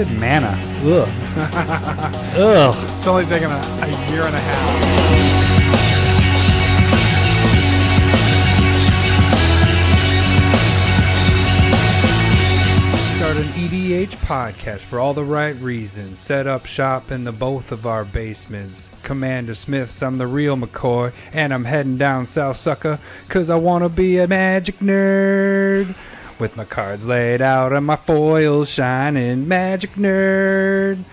said mana. Ugh. Ugh. It's only taken a year and a half. Start an EDH podcast for all the right reasons. Set up shop in the both of our basements. CommanderSmiths, I'm the real McCoy, and I'm heading down South Sucker, cause I wanna be a magic nerd. With my cards laid out and my foils shining, magic nerd.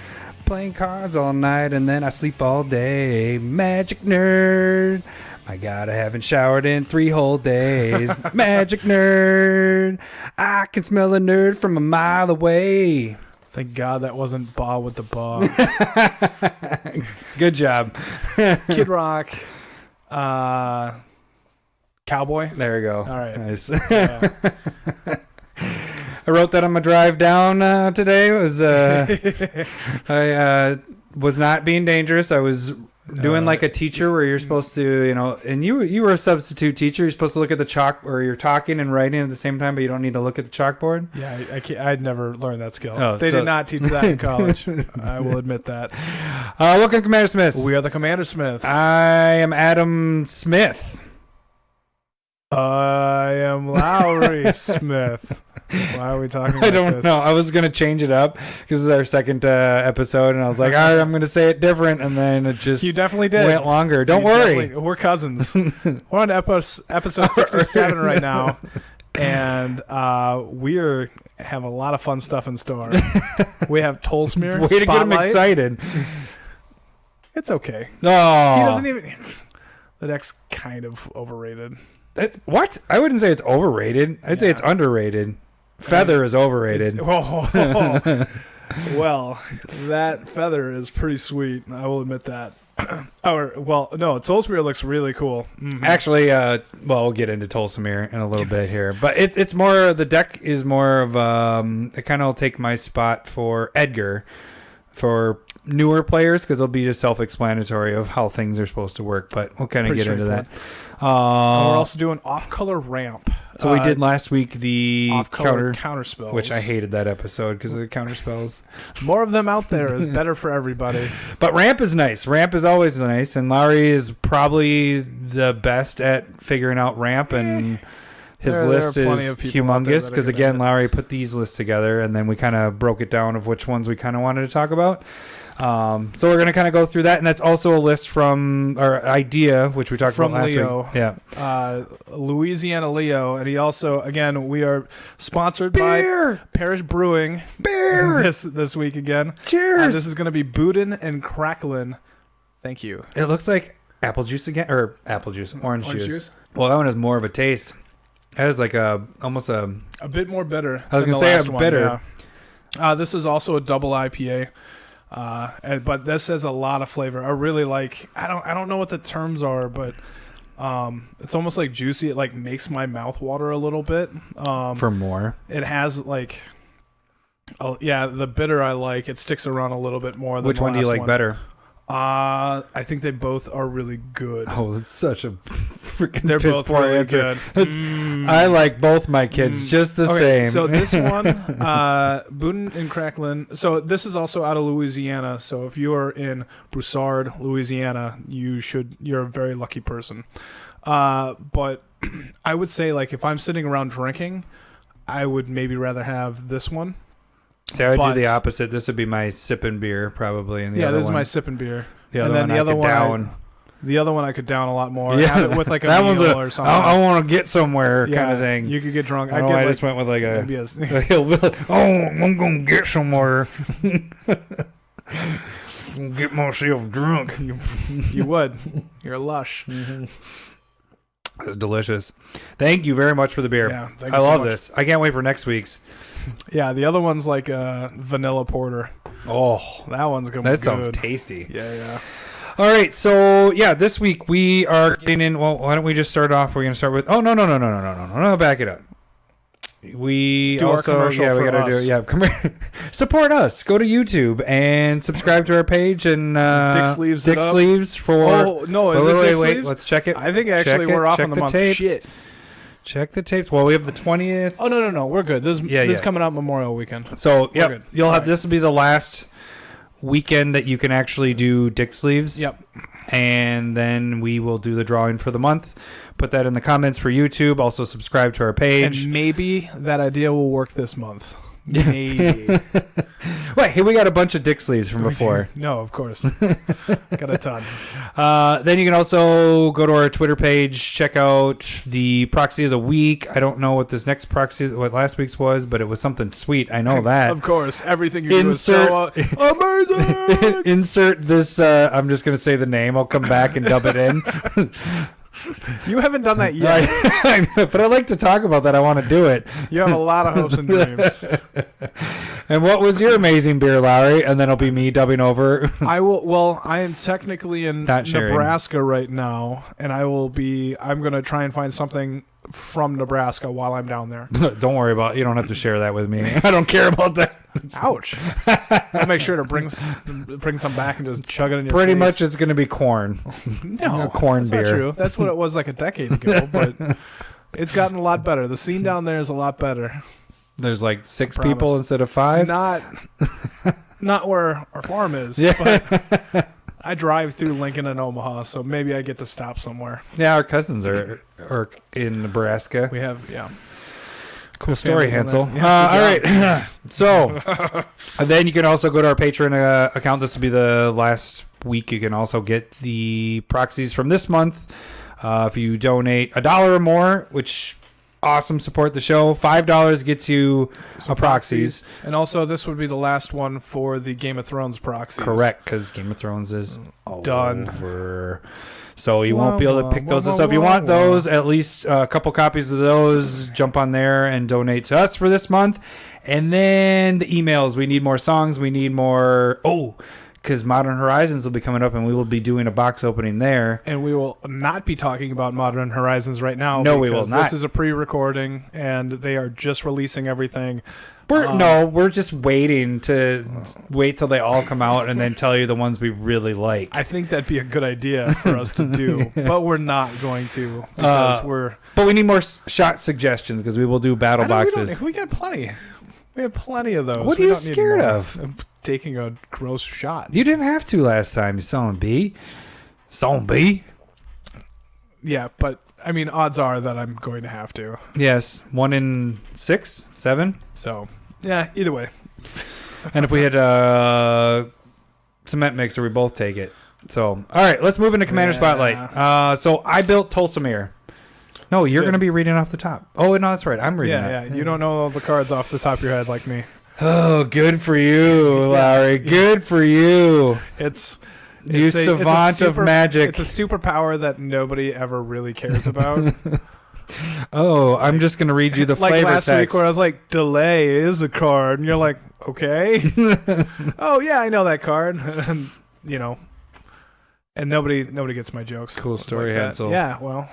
Playing cards all night and then I sleep all day, magic nerd. My God, I haven't showered in 3 whole days. Magic nerd. I can smell a nerd from a mile away. Thank God that wasn't Ba with the Ba. Good job. Kid Rock. Cowboy. There we go. All right. Nice. Yeah. I wrote that on my drive down today. It was I was not being dangerous. I was doing like a teacher where you're supposed to, and you were a substitute teacher. You're supposed to look at the chalk, or you're talking and writing at the same time, but you don't need to look at the chalkboard. Yeah, I'd never learned that skill. Oh, they did not teach that in college. I will admit that. Welcome, CommanderSmiths. We are the CommanderSmiths. I am Adam Smith. I am Lowery Smith. Why are we talking about I don't this? know. I was going to change it up because this is our second episode, and I was like, all right, I'm going to say it different, and then it just You definitely did. went longer. Don't worry. We're cousins. We're on episode 67 right now, and we have a lot of fun stuff in store. We have Tolsimir. Way to get him excited. It's okay. Oh. He doesn't even... The deck's kind of overrated. What? I wouldn't say it's overrated. I'd say it's underrated. Feather is overrated. Well, that feather is pretty sweet. I will admit that. Tolsimir looks really cool. Mm-hmm. Actually, we'll get into Tolsimir in a little bit here. But it's more, the deck is more of, it kind of will take my spot for Edgar for newer players, because it'll be just self-explanatory of how things are supposed to work. But we'll kind of get into that. We're also doing off-color ramp. So we did last week the counter spells, which I hated that episode because of the counter spells. More of them out there is better for everybody. But ramp is nice. Ramp is always nice, and Lowery is probably the best at figuring out ramp, and his list is humongous because, again, Lowery put these lists together, and then we kind of broke it down of which ones we kind of wanted to talk about. So we're going to kind of go through that, and that's also a list from our idea, which we talked about last Leo. week. Yeah, Louisiana Leo, and he also, again, we are sponsored by Parish Brewing. Beer this week again. Cheers. This is going to be Boudin and Cracklin. Thank you. It looks like apple juice again, or orange juice. Well, that one has more of a taste. That is like almost a bit more bitter. I was going to say a bitter. Yeah. This is also a double IPA. But this has a lot of flavor. I really like. I don't know what the terms are, but it's almost like juicy. It like makes my mouth water a little bit. For more, it has like, the bitter I like. It sticks around a little bit more. Than which one do you like better? I think they both are really good. Oh, it's such a freaking They're both really answer. good. I like both my kids just the same. So this one, Boudin and Cracklin. So this is also out of Louisiana. So if you are in Broussard, Louisiana, you're a very lucky person. But I would say, like, if I'm sitting around drinking, I would maybe rather have this one. See, I would do the opposite. This would be my sipping beer, probably. And this is my sipping beer. The other one, the other one I could down a lot more. Yeah. Have it with like a meal or something. I want to get somewhere kind of thing. You could get drunk. I just went with like a hillbilly. I'm going to get somewhere. Get myself drunk. You would. You're lush. Mm-hmm. It's delicious. Thank you very much for the beer. Yeah, I love this. I can't wait for next week's. Yeah, the other one's like a vanilla porter. Oh, that one's gonna be good. That sounds tasty. Yeah. All right, so this week we are getting in. Well, why don't we just start off? We're gonna start with. Oh no! Back it up. We do also our commercial we gotta do it. Support us. Go to YouTube and subscribe to our page and Dick Sleeves for. Oh no! Is it Dick Sleeves? Let's check it. I think actually we're off on the month. Tape. Shit. Check the tapes. Well, we have the 20th. Oh, no. We're good. This is coming out Memorial Weekend. So, We're good. You'll have Right. this will be the last weekend that you can actually do dick sleeves. Yep. And then we will do the drawing for the month. Put that in the comments for YouTube. Also subscribe to our page. And maybe that idea will work this month. Maybe. Wait, hey, we got a bunch of dick sleeves from before. No, of course. Got a ton. Then you can also go to our Twitter page, check out the proxy of the week. I don't know what this next proxy, what last week's was, but it was something sweet. I know that. Of course. Everything you do is so amazing. Insert this, I'm just going to say the name. I'll come back and dub it in. You haven't done that yet. But I like to talk about that. I want to do it. You have a lot of hopes and dreams. And what was your amazing beer, Lowry? And then it'll be me dubbing over. I am technically in Not sharing. Nebraska right now, and I'm going to try and find something from Nebraska while I'm down there. Don't worry about it. You don't have to share that with me. I don't care about that. Ouch. I'll make sure to bring some back and just chug it in your Pretty face. much it's going to be corn. No, corn that's beer. not true. That's what it was like a decade ago, but it's gotten a lot better. The scene down there is a lot better. There's like 6 promise. people instead of 5. Not where our farm is, Yeah. but I drive through Lincoln and Omaha, so maybe I get to stop somewhere. Yeah, our cousins are in Nebraska. We have, yeah. Cool story, Hansel. Yeah, All right. So, and then you can also go to our Patreon account. This will be the last week. You can also get the proxies from this month. If you donate $1 or more, which awesome, support the show. $5 gets you a proxies. And also, this would be the last one for the Game of Thrones proxies. Correct, because Game of Thrones is done. over. So you won't be able to pick those. So if you want those, at least a couple copies of those, jump on there and donate to us for this month. And then the emails. We need more songs. We need more... because Modern Horizons will be coming up, and we will be doing a box opening there. And we will not be talking about Modern Horizons right now. No, we will not. This is a pre-recording, and they are just releasing everything. We're just waiting till they all come out and then tell you the ones we really like. I think that'd be a good idea for us to do, but we're not going to because But we need more shot suggestions because we will do battle boxes. We got plenty. We have plenty of those. What are you scared of? Taking a gross shot. You didn't have to last time, you zombie. Zombie. Yeah, but I mean, odds are that I'm going to have to. Yes, 1 in 6, 7. So, yeah, either way. And if we had a cement mixer, we both take it. So, all right, let's move into Commander Spotlight. So I built Tolsimir. No, you're going to be reading off the top. Oh, no, that's right. I'm reading it. Yeah. You don't know all the cards off the top of your head like me. Oh, good for you, Lowry. Good for you. It's savant of magic. It's a superpower that nobody ever really cares about. I'm just going to read you the like flavor last text. week where I was like, delay is a card. And you're like, okay. Oh, yeah, I know that card. And, and nobody gets my jokes. Cool story, like Hansel. Yeah, well...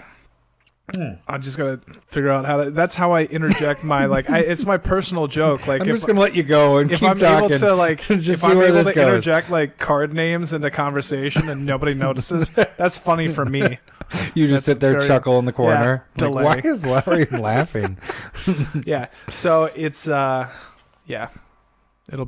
I just gotta figure out how to. That's how I interject my it's my personal joke. Like I'm just gonna let you go and if keep I'm talking. able to like, just if see I'm where able this to goes. interject like card names into conversation and nobody notices, that's funny for me. You just sit there, chuckle in the corner. Yeah, like, why is Larry laughing? Yeah. So it's it'll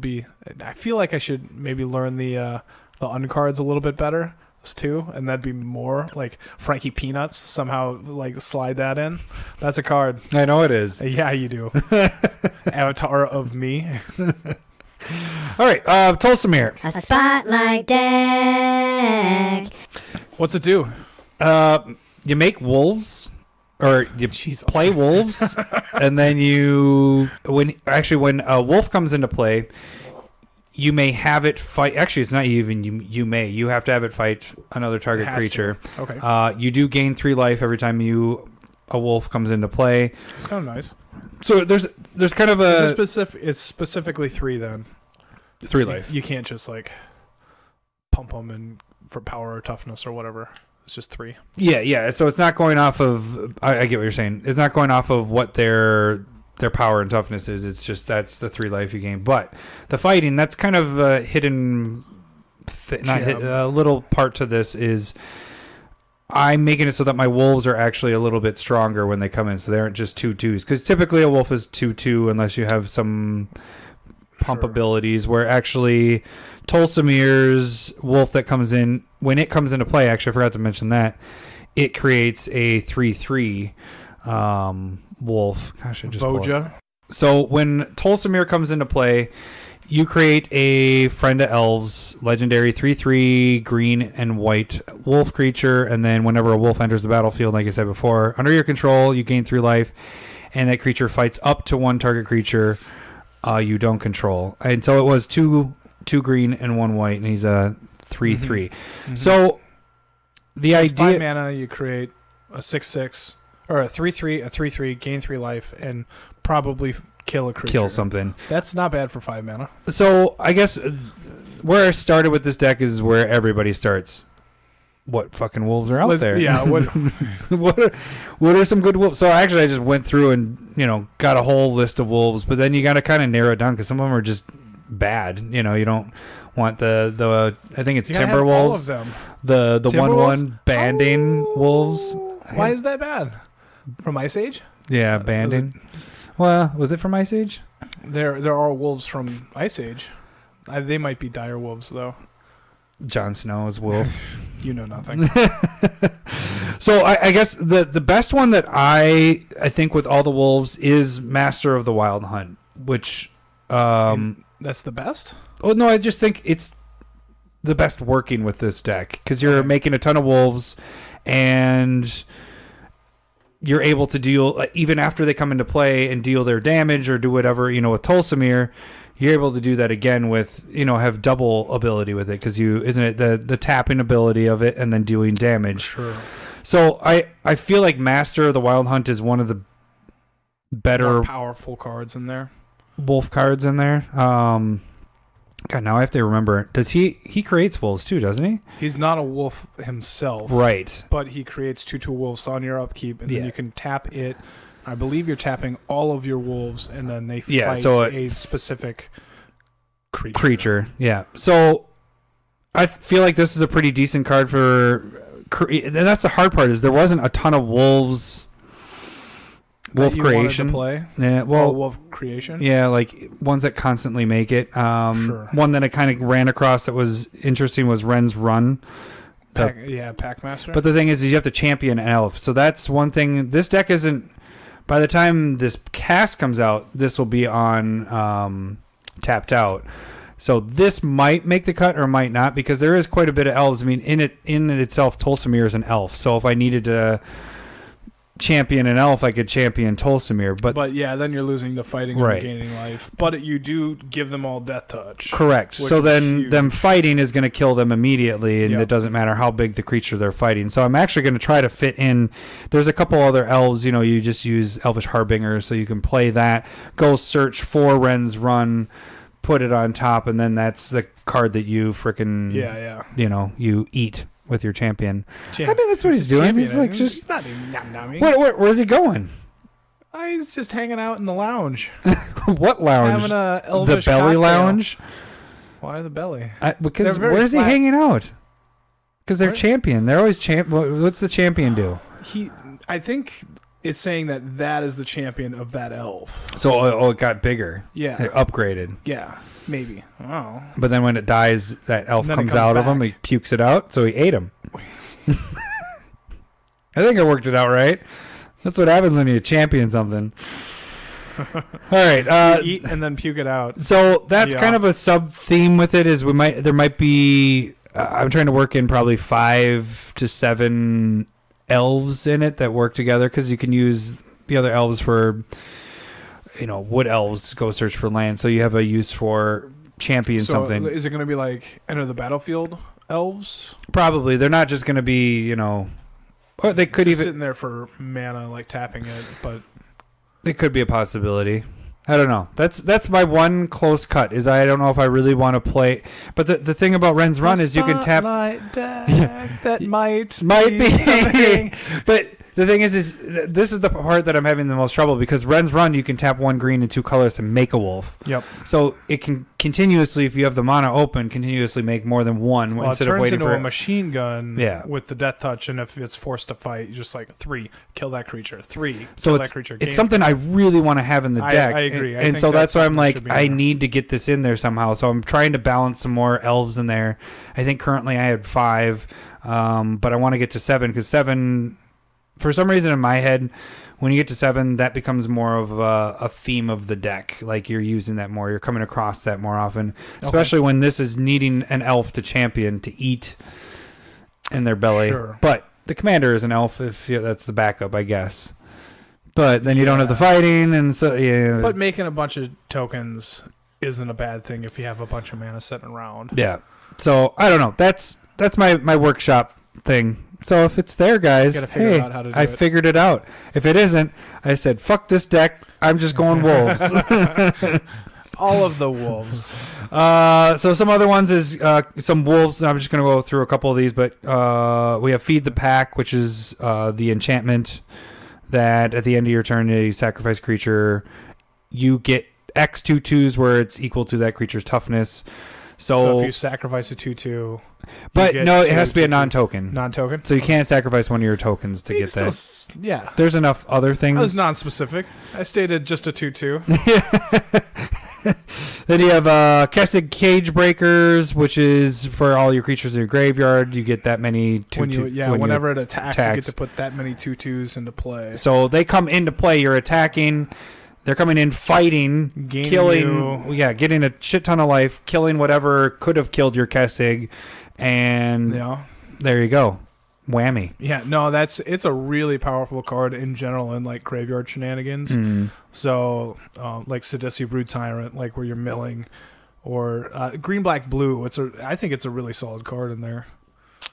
be. I feel like I should maybe learn the uncards a little bit better too, and that'd be more like Frankie Peanuts. Somehow like slide that in. That's a card. I know it is. Yeah, you do. Avatar of me. All right, Tolsimir. A spotlight deck. What's it do? You make wolves, or you play wolves, and then when a wolf comes into play, you may have it fight. Actually, it's not even you have to have it fight another target creature. Okay. You do gain 3 life every time a wolf comes into play. It's kind of nice. So there's kind of it's specifically 3 then. 3 life. You can't just like pump them in for power or toughness or whatever. It's just 3. Yeah. So it's not going off of. I get what you're saying. It's not going off of what their power and toughness is. It's just that's the 3 life you gain. But the fighting, that's kind of a hidden, a little part to this is I'm making it so that my wolves are actually a little bit stronger when they come in, so they aren't just 2/2s. Because typically a wolf is 2/2 unless you have some pump abilities. Where actually Tolsimir's wolf that comes in, when it comes into play, actually I forgot to mention that, it creates a 3/3 wolf. Gosh, I just Voja. So when Tolsimir comes into play, you create a Friend of Elves, legendary 3/3 green and white wolf creature, and then whenever a wolf enters the battlefield, like I said before, under your control, you gain 3 life, and that creature fights up to 1 target creature you don't control. And so it was 2 green and 1 white, and he's a 3/3. Mm-hmm. So the It's idea 5 mana, you create a 6/6 or a 3/3, a 3/3, gain 3 life, and probably kill a creature. kill something. That's not bad for 5 mana. So I guess where I started with this deck is where everybody starts. What fucking wolves are out there? Yeah. what are some good wolves? So actually, I just went through and got a whole list of wolves, but then you got to kind of narrow it down because some of them are just bad. You don't want the I think it's timber wolves. All of them. The Timber 1/1 wolves? banding wolves. Why is that bad? From Ice Age? Yeah, banding. Well, was it from Ice Age? There are wolves from Ice Age. They might be dire wolves though. Jon Snow's wolf. You know nothing. So I guess the best one that I think with all the wolves is Master of the Wild Hunt, which that's the best? oh no, I just think it's the best working with this deck because you're making a ton of wolves and you're able to deal even after they come into play and deal their damage or do whatever, with Tolsimir. You're able to do that again with, have double ability with it because isn't it the tapping ability of it and then doing damage. Sure. So I feel like Master of the Wild Hunt is one of the better more powerful cards in there. Wolf cards in there. God, now I have to remember. Does he creates wolves too, doesn't he? He's not a wolf himself. Right. But he creates 2/2 wolves on your upkeep, and then you can tap it. I believe you're tapping all of your wolves, and then they fight a specific creature. Yeah. So I feel like this is a pretty decent card for... And that's the hard part is there wasn't a ton of wolves... Wolf creation. Play? Yeah, well, wolf creation? Yeah, like ones that constantly make it. Sure. One that I kind of ran across that was interesting was Ren's Run. Packmaster. But the thing is you have to champion an elf. So that's one thing. This deck isn't... By the time this cast comes out, this will be on tapped out. So this might make the cut or might not because there is quite a bit of elves. I mean, in itself, Tolsimir is an elf. So if I needed to champion an elf, I could champion Tolsimir. But yeah, then you're losing the fighting and gaining life. But you do give them all death touch. Correct. So then them fighting is going to kill them immediately, and it doesn't matter how big the creature they're fighting. So I'm actually going to try to fit in. There's a couple other elves. You just use Elvish Harbinger, so you can play that. Go search for Ren's Run, put it on top, and then that's the card that you frickin' you eat with your champion. I mean, that's what he's doing. He's like he's not even nom-nomming. Where's he going? He's just hanging out in the lounge. What lounge? Having a Elvish the belly cocktail. Lounge? Why the belly? Because where's he hanging out? Because they're champion. They're always champ. What's the champion do? I think it's saying that is the champion of that elf. So it got bigger. Yeah. It upgraded. Yeah. Maybe. Oh. But then when it dies, that elf comes out of him. He pukes it out, so he ate him. I think I worked it out right. That's what happens when you champion something. All right. Eat and then puke it out. So that's kind of a sub theme with it. Is there might be. I'm trying to work in probably 5 to 7 elves in it that work together because you can use the other elves for. Wood elves go search for land, so you have a use for champion something. Is it going to be like Enter the Battlefield elves? Probably. They're not just going to be, or they could just even sitting there for mana, like tapping it, but it could be a possibility. I don't know. That's my one close cut. Is I don't know if I really want to play. But the thing about Ren's Run is you can tap. Deck, that might be. But The thing is this is the part that I'm having the most trouble because Ren's Run, you can tap 1 green and 2 colors and make a wolf. Yep. So it can continuously, if you have the mana open, continuously make more than one Well, instead it of turns waiting into for a machine gun with the death touch, and if it's forced to fight, you just like 3, kill that creature, 3, so kill that creature. It's something I really want to have in the deck. I agree. And so that's why I'm like, I need to get this in there somehow. So I'm trying to balance some more elves in there. I think currently I had 5, but I want to get to 7 because 7, for some reason in my head, when you get to 7, that becomes more of a theme of the deck. Like you're using that more. You're coming across that more often, especially when this is needing an elf to champion to eat in their belly. Sure. But the commander is an elf if that's the backup, I guess. But then you don't have the fighting, and so yeah. But making a bunch of tokens isn't a bad thing if you have a bunch of mana sitting around. Yeah. So I don't know. That's my workshop thing. So if it's there, guys, hey, out how to do I figured it out. If it isn't, I said, fuck this deck. I'm just going wolves. All of the wolves. So some other ones is some wolves. I'm just going to go through a couple of these, but we have Feed the Pack, which is the enchantment that at the end of your turn, you sacrifice creature. You get X 2/2s where it's equal to that creature's toughness. So if you sacrifice a 2/2, but no, it has to be a non-token. Non-token. So you can't sacrifice one of your tokens to get that. Yeah. There's enough other things. I was non-specific. I stated just a 2/2. Then you have Kessig Cage Breakers, which is for all your creatures in your graveyard. You get that many 2/2. Whenever it attacks, you get to put that many 2/2s into play. So they come into play. You're attacking. They're coming in, fighting, getting a shit ton of life, killing whatever could have killed your Kessig, and there you go. Whammy. Yeah, no, it's a really powerful card in general in like graveyard shenanigans. Mm. So like Sidisi Brood Tyrant, like where you're milling, or green, black, blue. I think it's a really solid card in there.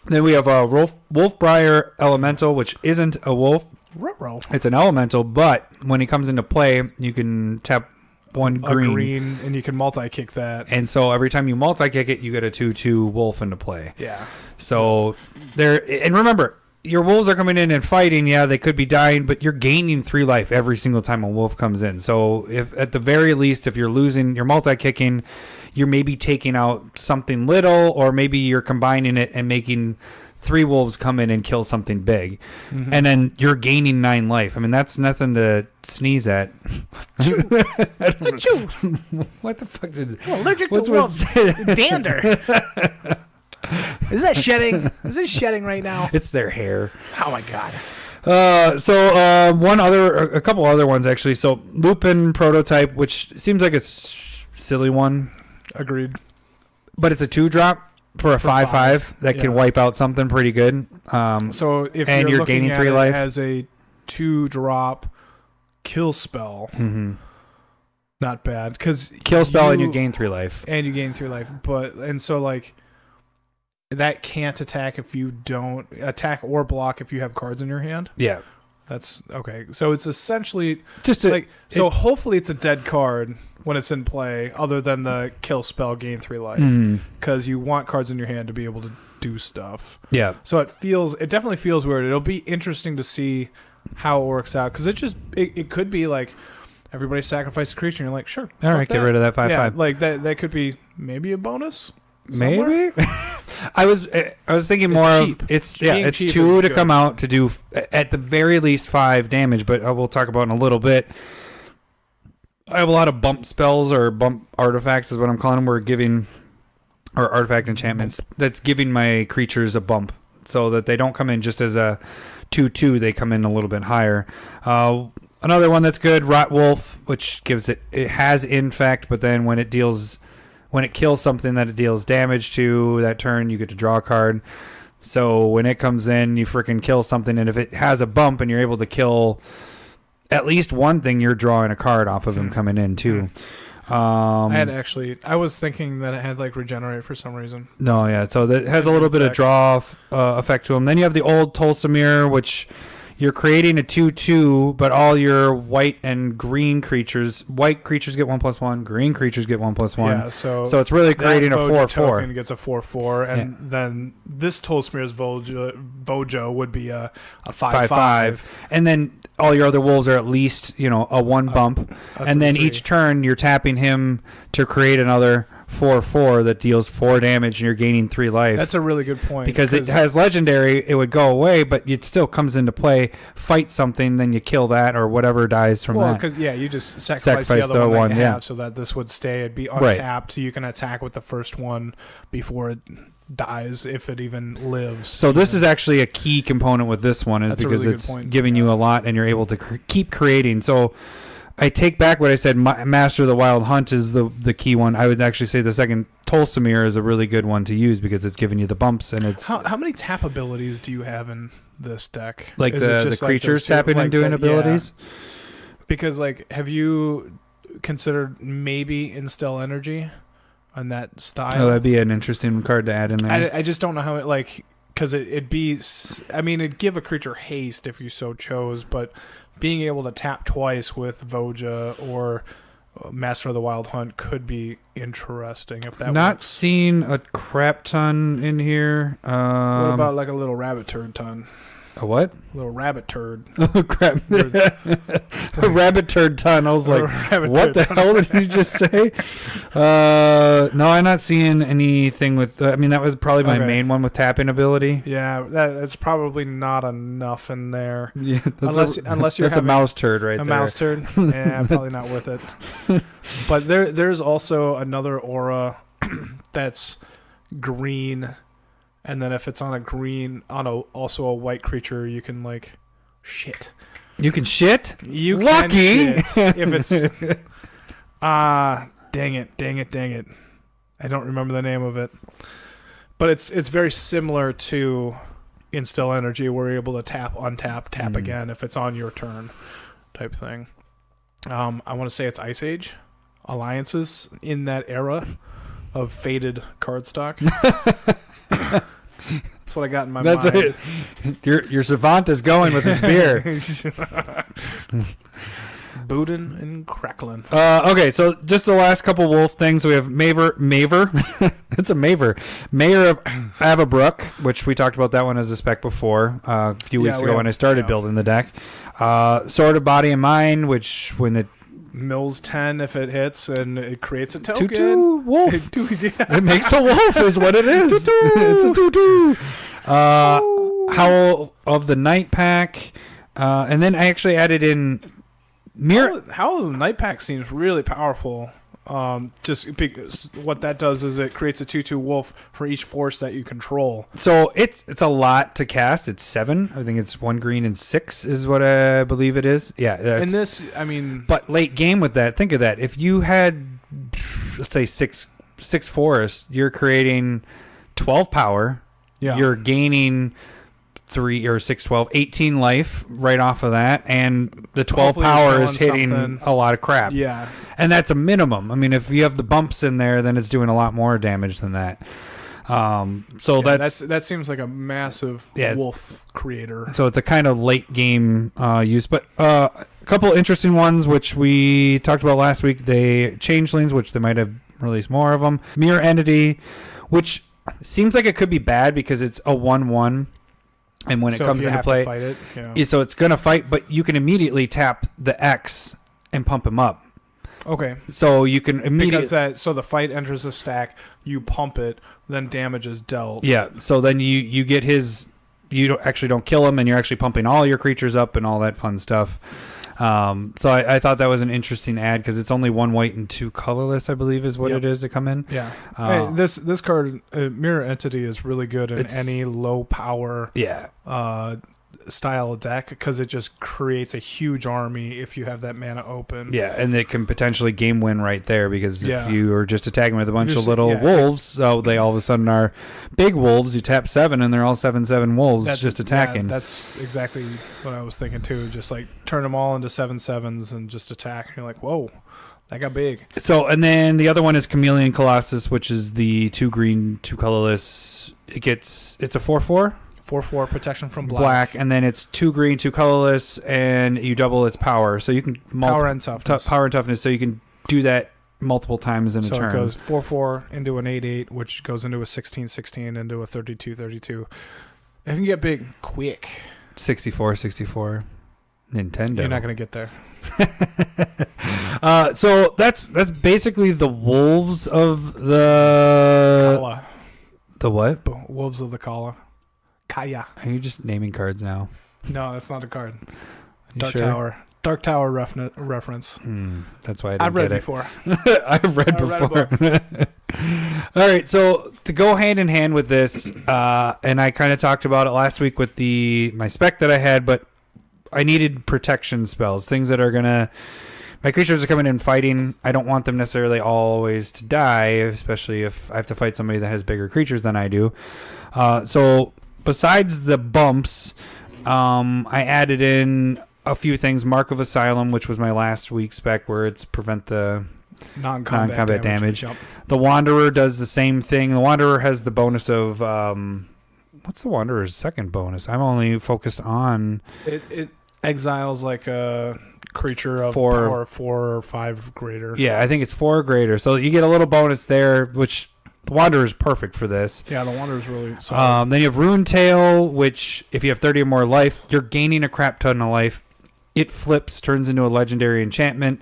Then we have Wolfbriar Elemental, which isn't a wolf. Ruh-roh. It's an elemental, but when he comes into play, you can tap 1 green. And you can multi-kick that. And so every time you multi-kick it, you get a 2/2 wolf into play. Yeah. So and remember, your wolves are coming in and fighting. Yeah, they could be dying, but you're gaining 3 life every single time a wolf comes in. So if at the very least, if you're losing, you're multi-kicking, you're maybe taking out something little, or maybe you're combining it and making 3 wolves come in and kill something big, and then you're gaining 9 life. I mean, that's nothing to sneeze at. What the fuck did? Allergic to wolves. Dander. Is that shedding? Is it shedding right now? It's their hair. Oh my god. A couple other ones actually. So Lupin Prototype, which seems like a silly one. Agreed. But it's a 2-drop. For a 5/5 that can wipe out something pretty good. So if you're gaining 3 life as a 2-drop kill spell, not bad, because kill spell and you gain 3 life, and so like that can't attack if you don't attack or block if you have cards in your hand. Yeah, that's okay. So it's essentially just hopefully it's a dead card when it's in play, other than the kill spell gain 3 life, because you want cards in your hand to be able to do stuff. Yeah. So it definitely feels weird. It'll be interesting to see how it works out, because it could be like everybody sacrifice a creature and you're like, sure, all right, get rid of that 5/5. Yeah, like that could be maybe a bonus. Maybe. I was thinking more of it's 2 to come out to do at the very least 5 damage, but we'll talk about in a little bit. I have a lot of bump spells, or bump artifacts is what I'm calling them. We're giving, or artifact enchantments that's giving my creatures a bump, so that they don't come in just as a 2/2. They come in a little bit higher. Another one that's good, Rot Wolf, which gives it has infect, but then when it kills something that it deals damage to that turn, you get to draw a card. So when it comes in, you freaking kill something, and if it has a bump and you're able to kill at least one thing, you're drawing a card off of him coming in too. I was thinking that it had like regenerate for some reason. No, yeah. So that has a little bit of draw effect to him. Then you have the old Tolsimir, which you're creating a 2/2, but all your white and green creatures, white creatures get 1+1, green creatures get 1+1. Yeah, so it's really creating a Voja 4/4. token gets a 4/4, and then this Tolsimir's Vojo would be a 5/5. And then all your other wolves are at least, a 1 bump. And then 3/3. each turn you're tapping him to create another 4/4 that deals 4 damage, and you're gaining 3 life. That's a really good point. Because it has legendary, it would go away, but it still comes into play. Fight something, then you kill that or whatever dies from that. Well, because you just sacrifice the other one that you have so that this would stay. It'd be untapped. You can attack with the first one before it dies, if it even lives. So this is actually a key component with this one, is That's a because really it's good point. giving you a lot, and you're able to keep creating. So I take back what I said. Master of the Wild Hunt is the key one. I would actually say the second Tolsimir is a really good one to use because it's giving you the bumps, and it's How many tap abilities do you have in this deck? like Is the it just like creatures those two? tapping Like and doing that- abilities. yeah. Because have you considered maybe Instill Energy on that style? Oh, that'd be an interesting card to add in there. I just don't know how it because it'd give a creature haste if you so chose, but being able to tap twice with Voja or Master of the Wild Hunt could be interesting if that Not works. seeing a crap ton in here. What about like a little rabbit turd ton? a what? A little rabbit turd. Oh crap! A rabbit turd ton. I was like, what the hell did you just say? No, I'm not seeing anything with. I mean, that was probably my main one with tapping ability. Yeah, that's probably not enough in there. Yeah, unless you're that's a mouse turd right a there. mouse turd. Yeah, probably not worth it. But there's also another aura that's green, and then if it's on also a white creature, you can shit. You can shit. You Lucky. can shit if it's dang it. I don't remember the name of it, but it's very similar to Instill Energy, where you're able to tap, untap, tap again if it's on your turn, type thing. I want to say it's Ice Age alliances in that era of faded cardstock. That's what I got in my mind. That's it. Your savant is going with his beer. Boodin' and crackling. Okay, so just the last couple wolf things. We have Maver. It's a Maver. Mayor of Avabrook, which we talked about that one as a spec before a few weeks ago when I started building the deck. Sword of Body and Mind, which when it Mills 10 if it hits, and it creates a token. 2/2 wolf. Yeah. It makes a wolf is what it is. It's a 2/2. Howl of the Night Pack. And then I actually added in Howl of the Night Pack seems really powerful. Just because what that does is it creates a 2/2 wolf for each force that you control. So it's a lot to cast. It's 7. I think it's 1 green and 6 is what I believe it is. Yeah. And this, I mean, but late game with that, think of that. If you had, let's say, six forests, you're creating 12 power. yeah. You're gaining 3 or 6, 12, 18 life right off of that, and the 12 Hopefully power you're is hitting killing something. a lot of crap. Yeah. And that's a minimum. I mean, if you have the bumps in there, then it's doing a lot more damage than that. That seems like a massive wolf creator. So it's a kind of late game use. But a couple interesting ones, which we talked about last week. They changelings, which they might have released more of them. Mirror Entity, which seems like it could be bad because it's a 1/1. And when it comes into play, fight it, so it's going to fight, but you can immediately tap the X and pump him up. Okay. So you can immediately... So the fight enters a stack, you pump it, then damage is dealt. Yeah, so then you get his... You don't kill him, and you're actually pumping all your creatures up and all that fun stuff. So I thought that was an interesting ad because it's only 1 white and 2 colorless, I believe is what it is to come in. Yeah. Hey, this card, Mirror Entity, is really good in any low power style deck because it just creates a huge army if you have that mana open. Yeah, and it can potentially game win right there because if you are just attacking with a bunch of little wolves, so they all of a sudden are big wolves, you tap 7 and they're all 7/7 wolves just attacking. Yeah, that's exactly what I was thinking too. Just turn them all into 7/7s and just attack. You're like, whoa, that got big. So, and then the other one is Chameleon Colossus, which is the 2 green, 2 colorless. It's a 4/4. 4/4 protection from black, and then it's 2 green, 2 colorless, and you double its power. So you can power and toughness. Power and toughness. So you can do that multiple times in a turn. So it goes 4/4 into an 8/8, which goes into a 16/16, into a 32/32. It can get big quick. 64/64. Nintendo. You're not gonna get there. So that's basically the wolves of the Kala. The what? Wolves of the Kala. Kaya. Are you just naming cards now? No, that's not a card. You Dark sure? Tower. Dark Tower reference. That's why I didn't I've read get it. before. I've read before. All right, so to go hand in hand with this, and I kind of talked about it last week with my spec that I had, but I needed protection spells, things that are gonna. My creatures are coming in fighting. I don't want them necessarily always to die, especially if I have to fight somebody that has bigger creatures than I do. So besides the bumps, I added in a few things. Mark of Asylum, which was my last week spec, where it's prevent the non-combat damage. Yep. The Wanderer does the same thing. The Wanderer has the bonus of what's the Wanderer's second bonus? I'm only focused on It exiles like a creature of Four. power 4 or 5 greater. Yeah, I think it's 4 or greater. So you get a little bonus there, which the Wanderer is perfect for this. Yeah, the Wanderer's really solid. Then you have Rune Tail, which if you have 30 or more life, you're gaining a crap ton of life. It flips, turns into a legendary enchantment.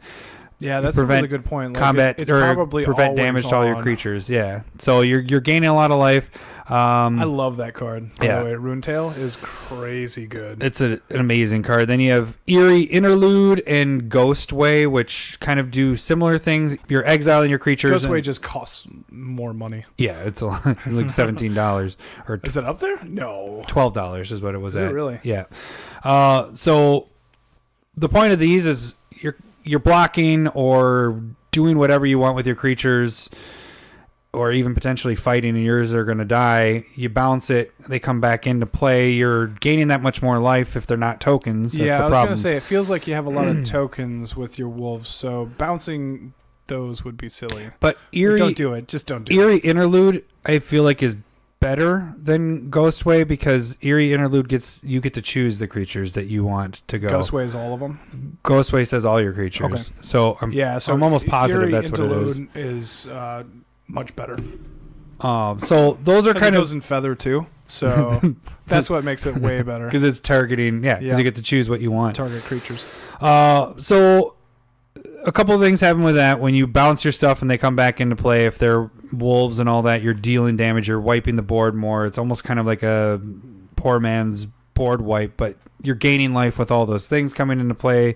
Yeah, that's a really good point. Like Combat it's or probably prevent always damage to all your on. creatures. Yeah, so you're gaining a lot of life. I love that card. By yeah. the way, Runetail is crazy good. It's an amazing card. Then you have Eerie Interlude and Ghostway, which kind of do similar things. You're exiling your creatures. Ghostway just costs more money. Yeah, it's a lot. It's like $17 or Is it up there? No, $12 is what it was Is it at. really? Yeah. So the point of these is you're blocking or doing whatever you want with your creatures, or even potentially fighting, and yours are going to die. You bounce it, they come back into play. You're gaining that much more life if they're not tokens. That's the I was problem. going to say, it feels like you have a lot of tokens with your wolves, so bouncing those would be silly. But Eerie, Don't do it. Just don't do Eerie Interlude, I feel like is better than Ghostway, because Eerie Interlude you get to choose the creatures that you want to go. Ghostway is all of them? Ghostway says all your creatures. Okay. So I'm almost positive Eerie that's what it is. Interlude is much better. So those are kind it of goes in feather too, so that's what makes it way better. because it's targeting. Yeah, because you get to choose what you want. Target creatures. So a couple of things happen with that. When you bounce your stuff and they come back into play, if they're wolves and all that, you're dealing damage. You're wiping the board more. It's almost kind of like a poor man's board wipe, but you're gaining life with all those things coming into play.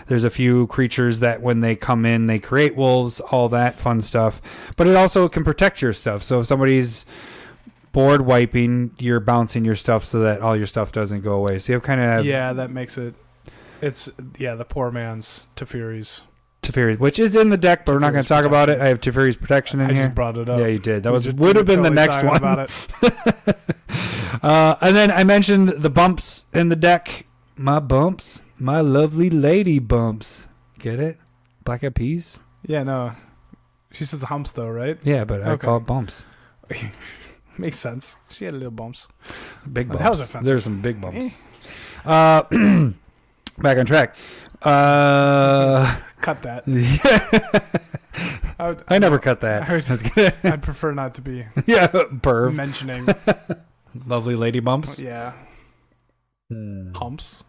There's a few creatures that when they come in, they create wolves, all that fun stuff. But it also can protect your stuff. So if somebody's board wiping, you're bouncing your stuff so that all your stuff doesn't go away. So you have kind of... Yeah, that makes it... It's, the poor man's Teferi's. Teferi, which is in the deck, but we're not going to talk about it. I have Teferi's protection in here. I just brought it up. Yeah, you did. That would have been the next one. About it. And then I mentioned the bumps in the deck. My bumps. My lovely lady bumps. Get it? Black Eyed Peas? Yeah, no. She says humps, though, right? Yeah, but I call it bumps. Makes sense. She had little bumps. Big bumps. That was offensive. There's some big bumps. Back on track. Cut that. I never cut that. I'd prefer not to be Yeah, perv. mentioning. Lovely lady bumps. Yeah. Humps?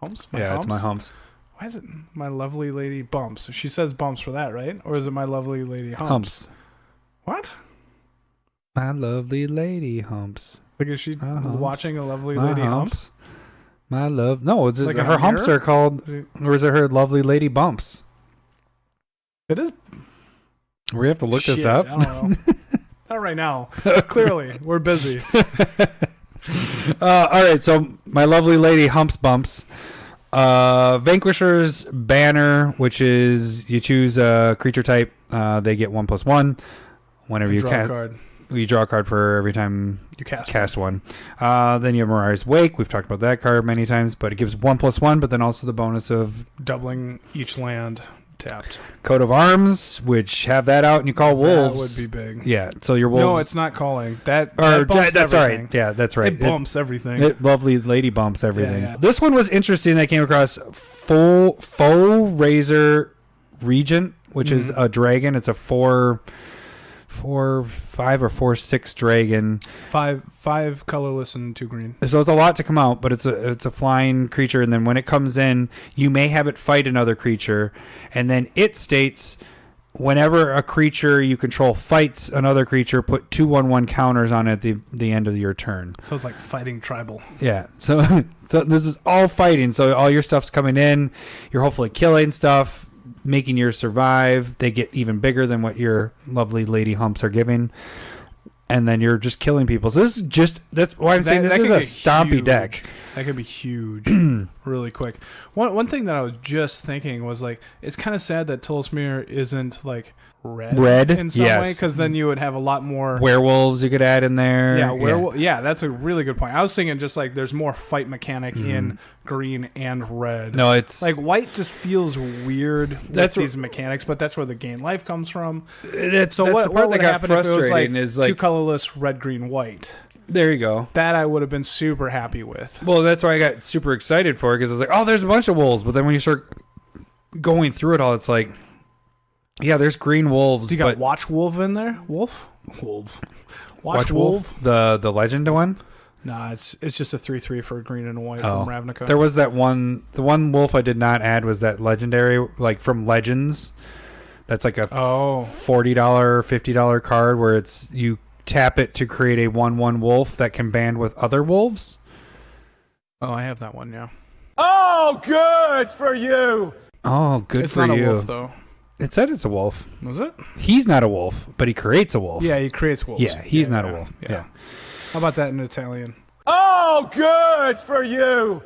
Humps? It's my humps. Why is it my lovely lady bumps? She says bumps for that, right? Or is it my lovely lady humps? What? My lovely lady humps. Like, is she humps. watching a lovely My lady humps? My love. No, it's Like her a humps mirror? are called, or is it her lovely lady bumps? It is. We have to look this Shit, up. I don't know. Not right now. Clearly, we're busy. All right, so my lovely lady humps bumps. Vanquisher's Banner, which is you choose a creature type, they get 1/1. Whenever you draw a card. You draw a card for every time You cast one. Then you have Mirai's Wake. We've talked about that card many times, but it gives 1/1, but then also the bonus of Doubling each land tapped. Coat of Arms, which have that out and you call wolves. That would be big. Yeah, so your wolves. No, it's not calling. That Or bumps that's everything. all right. Yeah, that's right. It bumps everything. It lovely lady bumps everything. Yeah. This one was interesting. I came across Faux Razor Regent, which is a dragon. It's a 4/5 or 4/6 dragon. Five colorless and 2 green. So it's a lot to come out, but it's a flying creature, and then when it comes in, you may have it fight another creature, and then it states whenever a creature you control fights another creature, put 2/1/1 counters on it at the end of your turn. So it's like fighting tribal. Yeah. So this is all fighting. So all your stuff's coming in. You're hopefully killing stuff, making yours survive. They get even bigger than what your lovely lady humps are giving. And then you're just killing people. So this is that's why I'm saying this is a stompy huge. deck. That could be huge really quick. One thing that I was just thinking was like, it's kind of sad that Tolsimir isn't like red in some way, because then you would have a lot more werewolves you could add in there. Yeah, werewolf. Yeah, that's a really good point. I was thinking just like there's more fight mechanic in green and red. No, it's like white just feels weird with these mechanics, but that's where the gain life comes from. That's what the part would that got happen if it was frustrating like is like 2 colorless red, green, white? There you go. That I would have been super happy with. Well, that's why I got super excited for it, because I was like, oh, there's a bunch of wolves. But then when you start going through it all, it's like, yeah, there's green wolves. Do you got Watch Wolf in there? Wolf. Watch Wolf? The legend one? Nah, it's just a 3/3 for green and white from Ravnica. There was that one. The one wolf I did not add was that legendary, like from Legends. That's like a $40, $50 card where it's you tap it to create a 1/1 wolf that can band with other wolves. Oh, I have that one, yeah. Oh, good for you. Oh, good it's for you. It's not a wolf, though. It said it's a wolf. Was it? He's not a wolf, but he creates a wolf. Yeah, he creates wolves. Yeah, he's not a wolf. Yeah. How about that in Italian? Oh, good for you.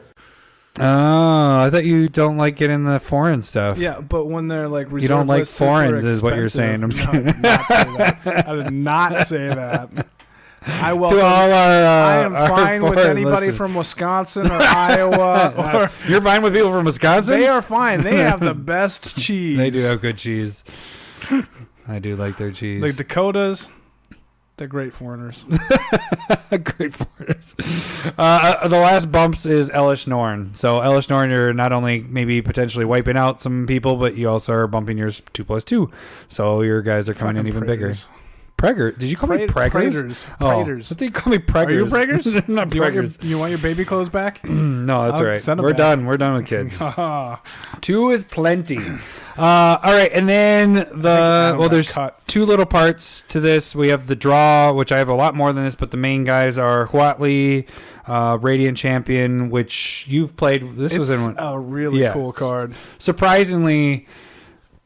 Oh, I thought you don't like getting the foreign stuff. Yeah, but when they're like reserve you don't like list, foreigns, is what you're saying. I'm saying. I did not say that. I welcome. To all I am our fine with foreign anybody listeners. from Wisconsin or Iowa. Or You're fine with people from Wisconsin? they are fine. They have the best cheese. They do have good cheese. I do like their cheese. The Dakotas, they're great foreigners. Great foreigners. The last bumps is Elish Norn. So Elish Norn, you're not only maybe potentially wiping out some people, but you also are bumping yours 2/2. So your guys are coming in even bigger. Did you call me Preggers? Praetors. I think you call me Preggers. Are you Preggers? Not Preggers. You want your baby clothes back? No, that's all right. Send 'em We're back. done. We're done with kids. 2 is plenty. All right, and then there's cut. 2 little parts to this. We have the draw, which I have a lot more than this, but the main guys are Huatli, Radiant Champion, which you've played. This was in a really cool card. Surprisingly,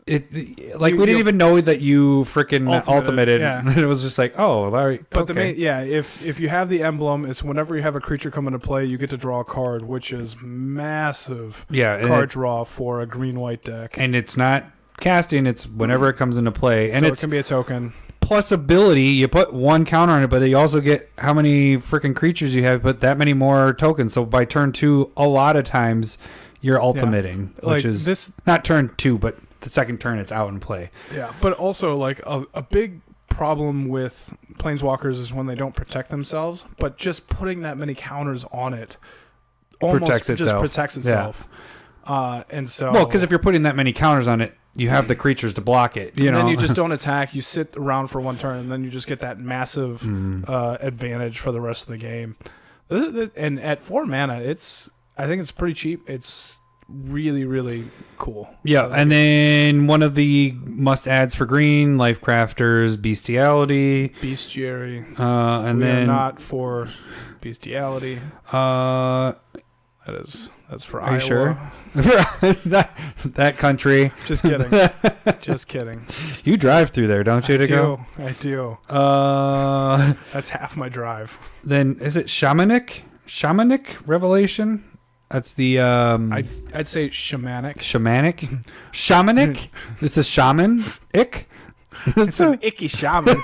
we didn't even know that you freaking ultimated. Yeah. It was just like, oh, all right. But the main, if you have the emblem, it's whenever you have a creature come into play, you get to draw a card, which is massive. Card draw for a green-white deck, and it's not casting; it's whenever it comes into play, and so it can be a token. Plus ability, you put 1 counter on it, but you also get how many freaking creatures you have, but that many more tokens. So by turn 2, a lot of times you're ultimating, which is this not turn 2, but the second turn it's out in play. Yeah, but also like a big problem with planeswalkers is when they don't protect themselves, but just putting that many counters on it almost protects itself. And so because if you're putting that many counters on it, you have the creatures to block it. You know? Then you just don't attack. You sit around for 1 turn, and then you just get that massive advantage for the rest of the game. And at 4 mana, I think it's pretty cheap. It's really, really cool. Yeah, and then one of the must-adds for green, Life Crafters, Bestiality. Bestiary. And we then... are not for Bestiality. That's for Iowa. You sure? that country. Just kidding. Just kidding. You drive through there, don't you, I do. That's half my drive. Then, is it Shamanic? Shamanic Revelation? That's the I'd say shamanic. Shamanic? It's a shaman ick? It's an icky shaman.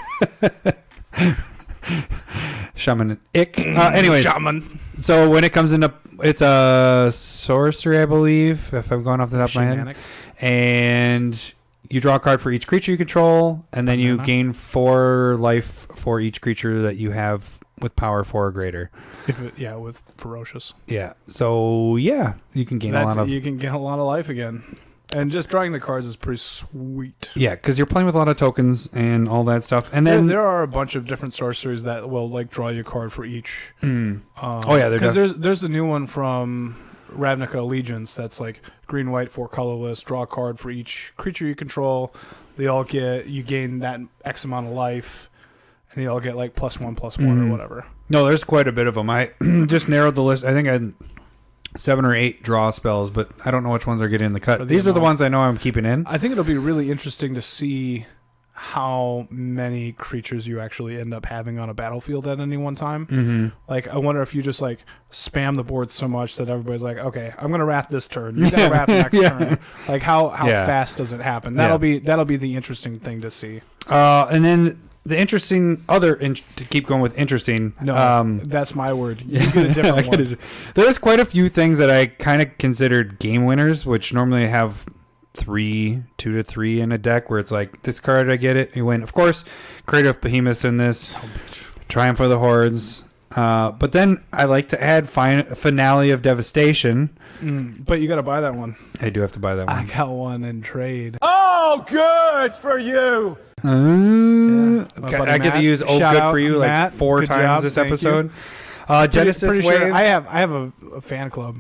Shaman ick. Anyways, Shaman. so when it comes into, it's a sorcery, I believe, if I'm going off the top of my head. And you draw a card for each creature you control, and then you gain 4 life for each creature that you have with power 4 or greater. With ferocious. Yeah. So you can gain You can get a lot of life again. And just drawing the cards is pretty sweet. Yeah, because you're playing with a lot of tokens and all that stuff. And then there are a bunch of different sorceries that will like draw you a card for each. Because there's the new one from Ravnica Allegiance that's like green, white, 4 colorless. Draw a card for each creature you control. You gain that X amount of life, and they all get like +1/+1 or whatever. No, there's quite a bit of them. I just narrowed the list. I think I had 7 or 8 draw spells, but I don't know which ones are getting in the cut. These are the ones I know I'm keeping in. I think it'll be really interesting to see how many creatures you actually end up having on a battlefield at any one time. Mm-hmm. Like, I wonder if you just like spam the board so much that everybody's like, okay, I'm gonna wrath this turn. You gotta wrath next turn. Like, how fast does it happen? That'll be the interesting thing to see. And then the interesting to keep going with interesting. No, that's my word. You get a different one. There's quite a few things that I kind of considered game winners, which normally have 2 to 3 in a deck, where it's like, this card, I get it, you win. Of course, Creative Behemoths in this, Triumph of the Hordes. But then I like to add Finale of Devastation. But you got to buy that one. I do have to buy that one. I got one in trade. Oh, good for you. I get to use "Oh, good for you" Matt, like 4 times this episode. Genesis pretty Wave. sure I have a fan club.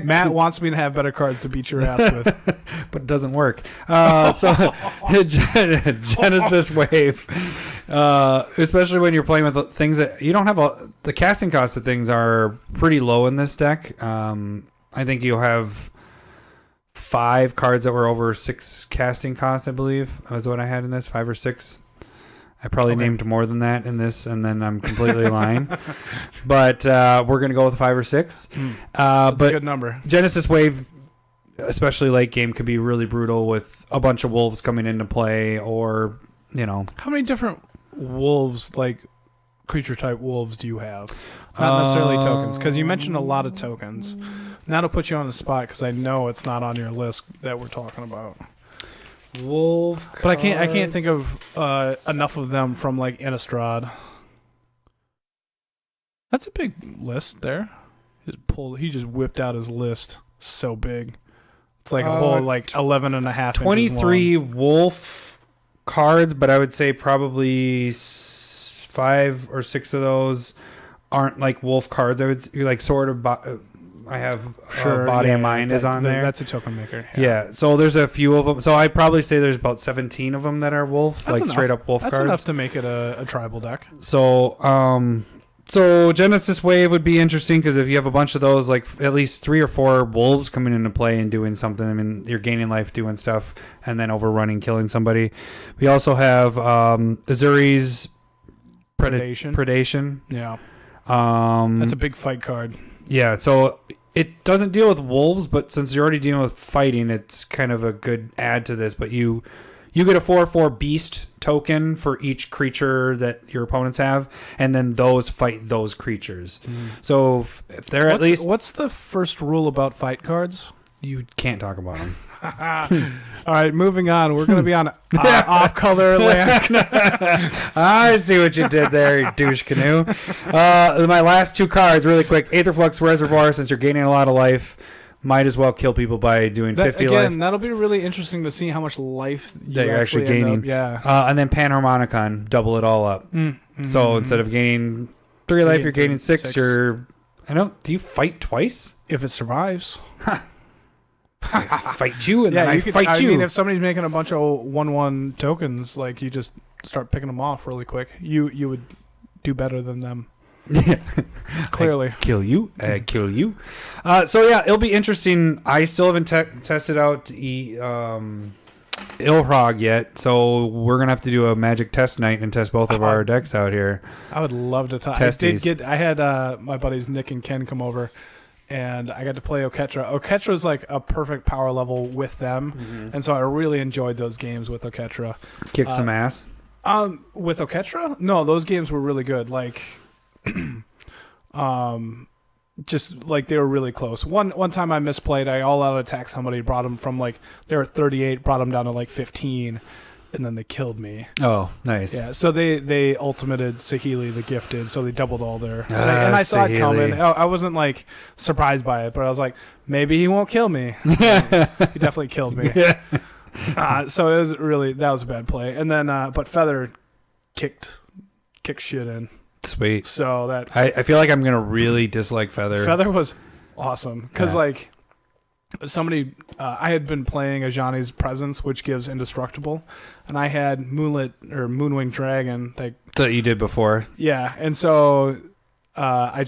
Matt wants me to have better cards to beat your ass with, but it doesn't work. So Genesis Wave, especially when you're playing with things that you don't have. The casting cost of things are pretty low in this deck. I think you'll have 5 cards that were over 6 casting costs, I believe, was what I had in this, 5 or 6. I probably named more than that in this, and then I'm completely lying. But we're going to go with 5 or 6. That's a good number. Genesis Wave, especially late game, could be really brutal with a bunch of wolves coming into play, or, How many different wolves, like creature type wolves, do you have? Not necessarily tokens, because you mentioned a lot of tokens. Now to put you on the spot, because I know it's not on your list that we're talking about. Wolf cards. But I can't think of enough of them from like Innistrad. That's a big list there. He just whipped out his list so big. It's like a whole like 11 and a half 23 wolf cards, but I would say probably 5 or 6 of those aren't like wolf cards. I would like Sword of I have Body and Mind is on there. That's a token maker. Yeah, so there's a few of them. So I'd probably say there's about 17 of them that are wolf, that's enough. Straight up wolf cards. That's enough to make it a tribal deck. So, so Genesis Wave would be interesting, because if you have a bunch of those, like at least 3 or 4 wolves coming into play and doing something, I mean, you're gaining life doing stuff, and then overrunning, killing somebody. We also have Azuri's Predation. Yeah. That's a big fight card. Yeah, so it doesn't deal with wolves, but since you're already dealing with fighting, it's kind of a good add to this. But you get a 4/4 beast token for each creature that your opponents have, and then those fight those creatures. So if they're at least... What's the first rule about fight cards? You can't talk about them. All right, moving on. We're going to be on off-color land. I see what you did there, you douche canoe. My last 2 cards, really quick. Aetherflux Reservoir, since you're gaining a lot of life, might as well kill people by doing 50 life. Again, that'll be really interesting to see how much life you're actually gaining. And then Panharmonicon, double it all up. So instead of gaining 3 life, you're gaining 6. Do you fight twice? If it survives. I fight you, and then I fight you. I mean, if somebody's making a bunch of 1/1 tokens, like, you just start picking them off really quick. You would do better than them. Clearly. I kill you. So yeah, it'll be interesting. I still haven't tested out Ilhrog yet, so we're gonna have to do a magic test night and test both of our decks out here. I would love to test these. I had my buddies Nick and Ken come over, and I got to play Oketra. Oketra's like a perfect power level with them, and so I really enjoyed those games with Oketra. Kick some ass. With Oketra? No, those games were really good. Like, Just like they were really close. One time I misplayed. I all out attacked somebody, brought them from like they were 38, brought them down to like 15, and then they killed me. Oh, nice. Yeah, so they ultimated Saheeli the Gifted, so they doubled all their. And I saw it coming. I wasn't like surprised by it, but I was like, maybe he won't kill me. He definitely killed me. So it was really that was a bad play. And then, but Feather kicked shit in. Sweet. So that I feel like I'm gonna really dislike Feather. Feather was awesome because like somebody I had been playing Ajani's Presence, which gives indestructible, and I had Moonwing Dragon that you did before. Yeah, and so I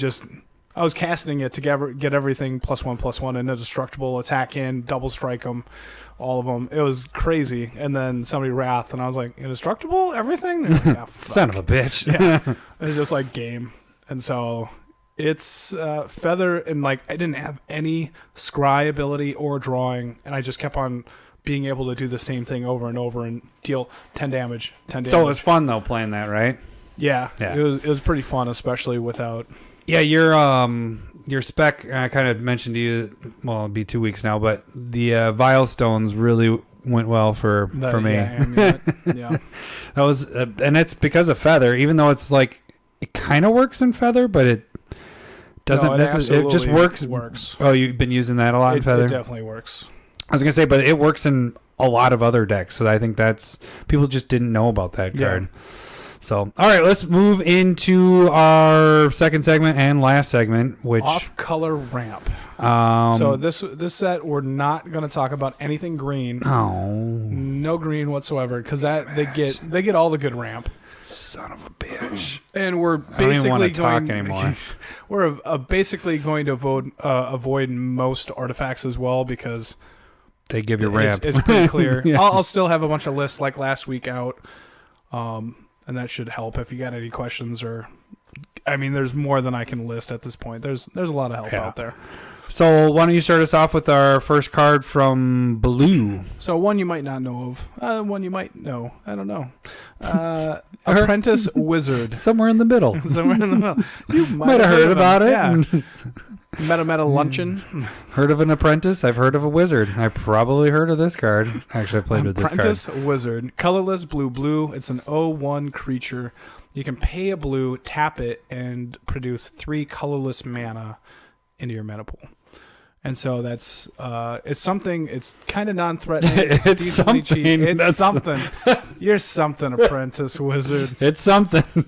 was casting it to get everything +1/+1 and indestructible, attack in, double strike them, all of them. It was crazy. And then somebody wrath, and I was like, indestructible? Everything? Like, yeah, Son of a bitch. Yeah. It was just like game. And so it's Feather, and like I didn't have any scry ability or drawing, and I just kept on being able to do the same thing over and over and deal 10 damage. So it was fun, though, playing that, right? Yeah. It was pretty fun, especially without... Yeah, your spec, I kind of mentioned to you, well, it'll be 2 weeks now, but the Vile Stones really went well for me. Yeah, yeah. That was, and it's because of Feather, even though it's like, it kind of works in Feather, but it doesn't necessarily, it just works. Oh, you've been using that a lot in Feather? It definitely works. I was going to say, but it works in a lot of other decks, so I think that's, people just didn't know about that card. So, all right, let's move into our second segment and last segment, which off-color ramp. So this set, we're not going to talk about anything green. Oh, no green whatsoever, because they get all the good ramp. Son of a bitch! And we're basically I don't even want to talk anymore. We're basically going to avoid most artifacts as well because they give you ramp. It's pretty clear. Yeah. I'll still have a bunch of lists like last week out. And that should help if you got any questions or, I mean, there's more than I can list at this point. There's a lot of help out there. So why don't you start us off with our first card from Blue? So one you might not know of, one you might know. I don't know. Apprentice Wizard. Somewhere in the middle. Somewhere in the middle. You might have heard about it. Yeah. Meta Luncheon. Heard of an apprentice? I've heard of a wizard. I probably heard of this card. Actually, I played with this card. Apprentice Wizard. Colorless, blue. It's an 0/1 creature. You can pay a blue, tap it, and produce 3 colorless mana into your mana pool. And so that's it's something. It's kind of non-threatening. It's something. Cheap. It's something. You're something, Apprentice Wizard. It's something.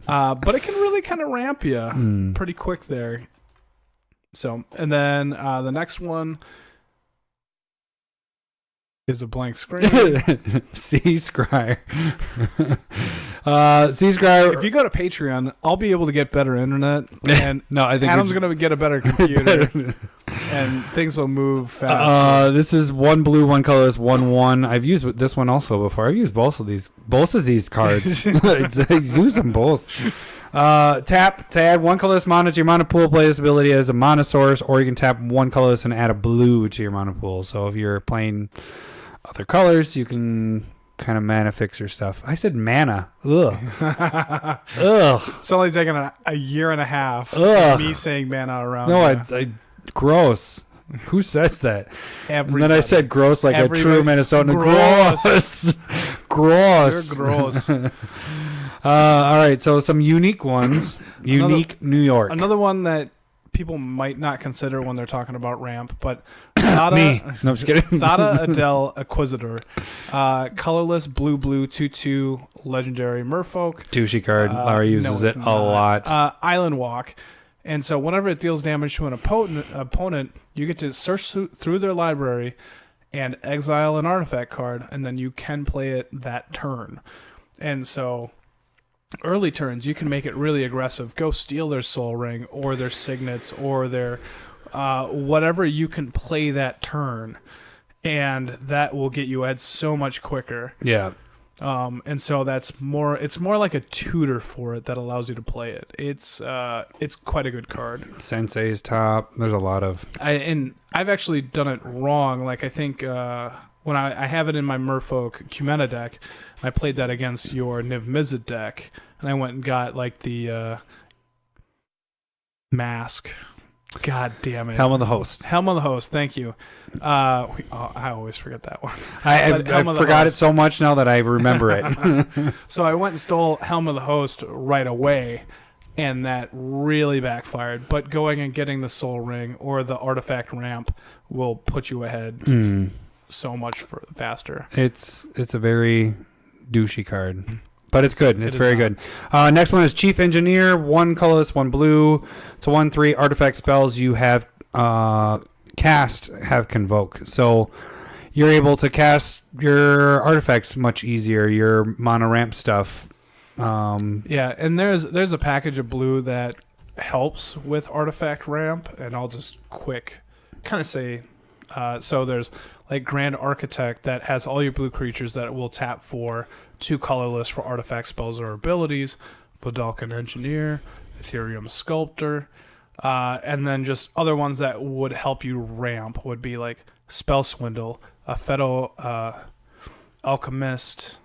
But it can really kind of ramp you pretty quick there. So, and then the next one is a blank screen. Sea Scryer. Sea Scryer. If you go to Patreon, I'll be able to get better internet. And no, I think Adam's going to get a better computer. And things will move faster. This is 1 blue, 1 colorless, 1/1. I've used this one also before. I've used both of these cards. I've used them both. Tap to add 1 colorless mana to your mana pool. Play this ability as a mana source, or you can tap 1 colorless and add a blue to your mana pool. So if you're playing other colors, you can kind of mana fix your stuff. I said mana. Ugh. Ugh. It's only taken a year and a half. Ugh. Me saying mana around. No, I gross. Who says that? Everybody. And then I said gross like a true Minnesotan. Gross. Gross. You're gross. All right, so some unique ones. Unique New York. Another one that people might not consider when they're talking about ramp, but Thada, me. No, I'm just kidding. Thada Adel Acquisitor. Colorless, blue, 2/2, legendary merfolk. Douchey card. Larry uses it a lot. Island Walk. And so whenever it deals damage to an opponent, you get to search through their library and exile an artifact card, and then you can play it that turn. And so early turns, you can make it really aggressive. Go steal their Soul Ring or their Signets or their whatever you can play that turn, and that will get you ahead so much quicker. Yeah. And so it's more like a tutor for it that allows you to play it. It's quite a good card. Sensei's top. There's a lot of... I've actually done it wrong. Like I think when I have it in my Merfolk Cumena deck, and I played that against your Niv Mizzet deck, and I went and got like the Mask. God damn it. Helm of the Host. Helm of the Host. Thank you. I always forget that one. I forgot it so much now that I remember it. So I went and stole Helm of the Host right away, and that really backfired. But going and getting the Soul Ring or the Artifact Ramp will put you ahead so much faster. It's a very douchey card. But it's good. It's very good. Next one is Chief Engineer. 1 colorless, 1 blue. It's a 1/3 artifact spells you have cast have convoke. So you're able to cast your artifacts much easier. Your mono ramp stuff. Yeah, and there's a package of blue that helps with artifact ramp, and I'll just quick kind of say. So there's like Grand Architect that has all your blue creatures that will tap for 2 colorless for artifact spells or abilities. Vodalcan Engineer, Ethereum Sculptor, and then just other ones that would help you ramp would be like Spell Swindle, Feto Alchemist,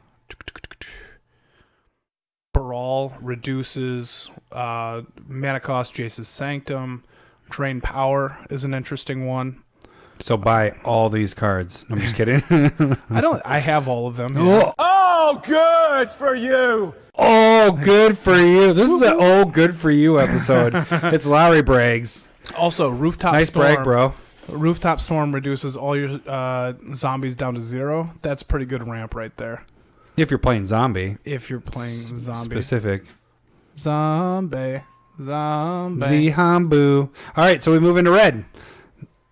Brawl reduces mana cost, Jace's Sanctum, Drain Power is an interesting one. So buy all these cards. I'm just kidding. I have all of them. Yeah. Oh, good for you. Oh, good for you. This is the oh, good for you episode. It's Lowry brags. Also, Rooftop Nice Storm. brag, bro. Rooftop Storm reduces all your zombies down to 0. That's pretty good ramp right there. If you're playing zombie. If you're playing zombie. Specific. Zombie. Zihambu. All right, so we move into red.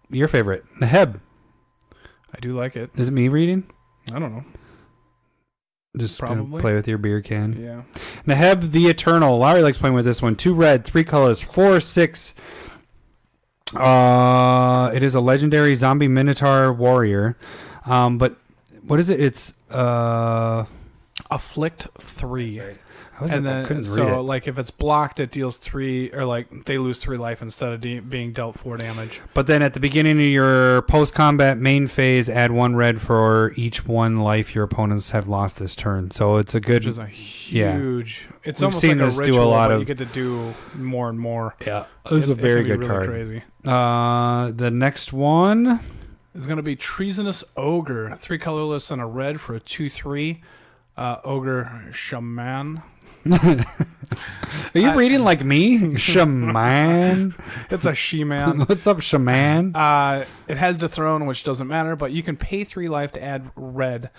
Your favorite, Neheb. I do like it. Is it me reading? I don't know. Just Probably. play with your beer can. Yeah. Neheb the Eternal. Larry likes playing with this one. 2 red, 3 colors, 4/6. It is a legendary zombie minotaur warrior. But what is it? It's Afflict 3. I And couldn't then, read so it. like if it's blocked, it deals 3, or like they lose 3 life instead of being dealt 4 damage. But then at the beginning of your post-combat main phase, add 1 red for each 1 life your opponents have lost this turn. So it's a good. Which is a huge. It's We've almost seen like this a do a ritual, lot but of- you get to do more and more. Yeah, it was a very can be good really card. Crazy. The next one. It's going to be Treasonous Ogre, 3 colorless and a red for a 2/3. Ogre Shaman. Are you reading like me? Shaman. It's a she-man. What's up, Shaman? It has Dethrone, which doesn't matter, but you can pay 3 life to add red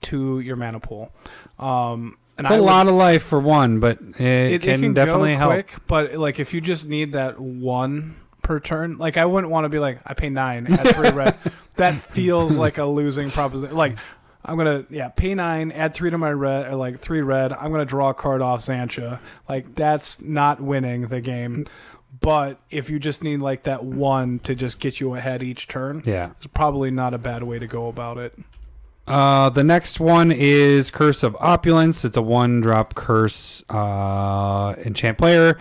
to your mana pool. And It's a lot of life for 1, but it can definitely go help. quick, but like if you just need that 1 per turn, like I wouldn't want to be like, I pay 9, add 3 red. That feels like a losing proposition. Like, I'm going to, pay 9, add 3 to my red, or like 3 red. I'm going to draw a card off Xancha. Like, that's not winning the game. But if you just need like that 1 to just get you ahead each turn, it's probably not a bad way to go about it. The next one is Curse of Opulence. It's a 1-drop curse enchant player.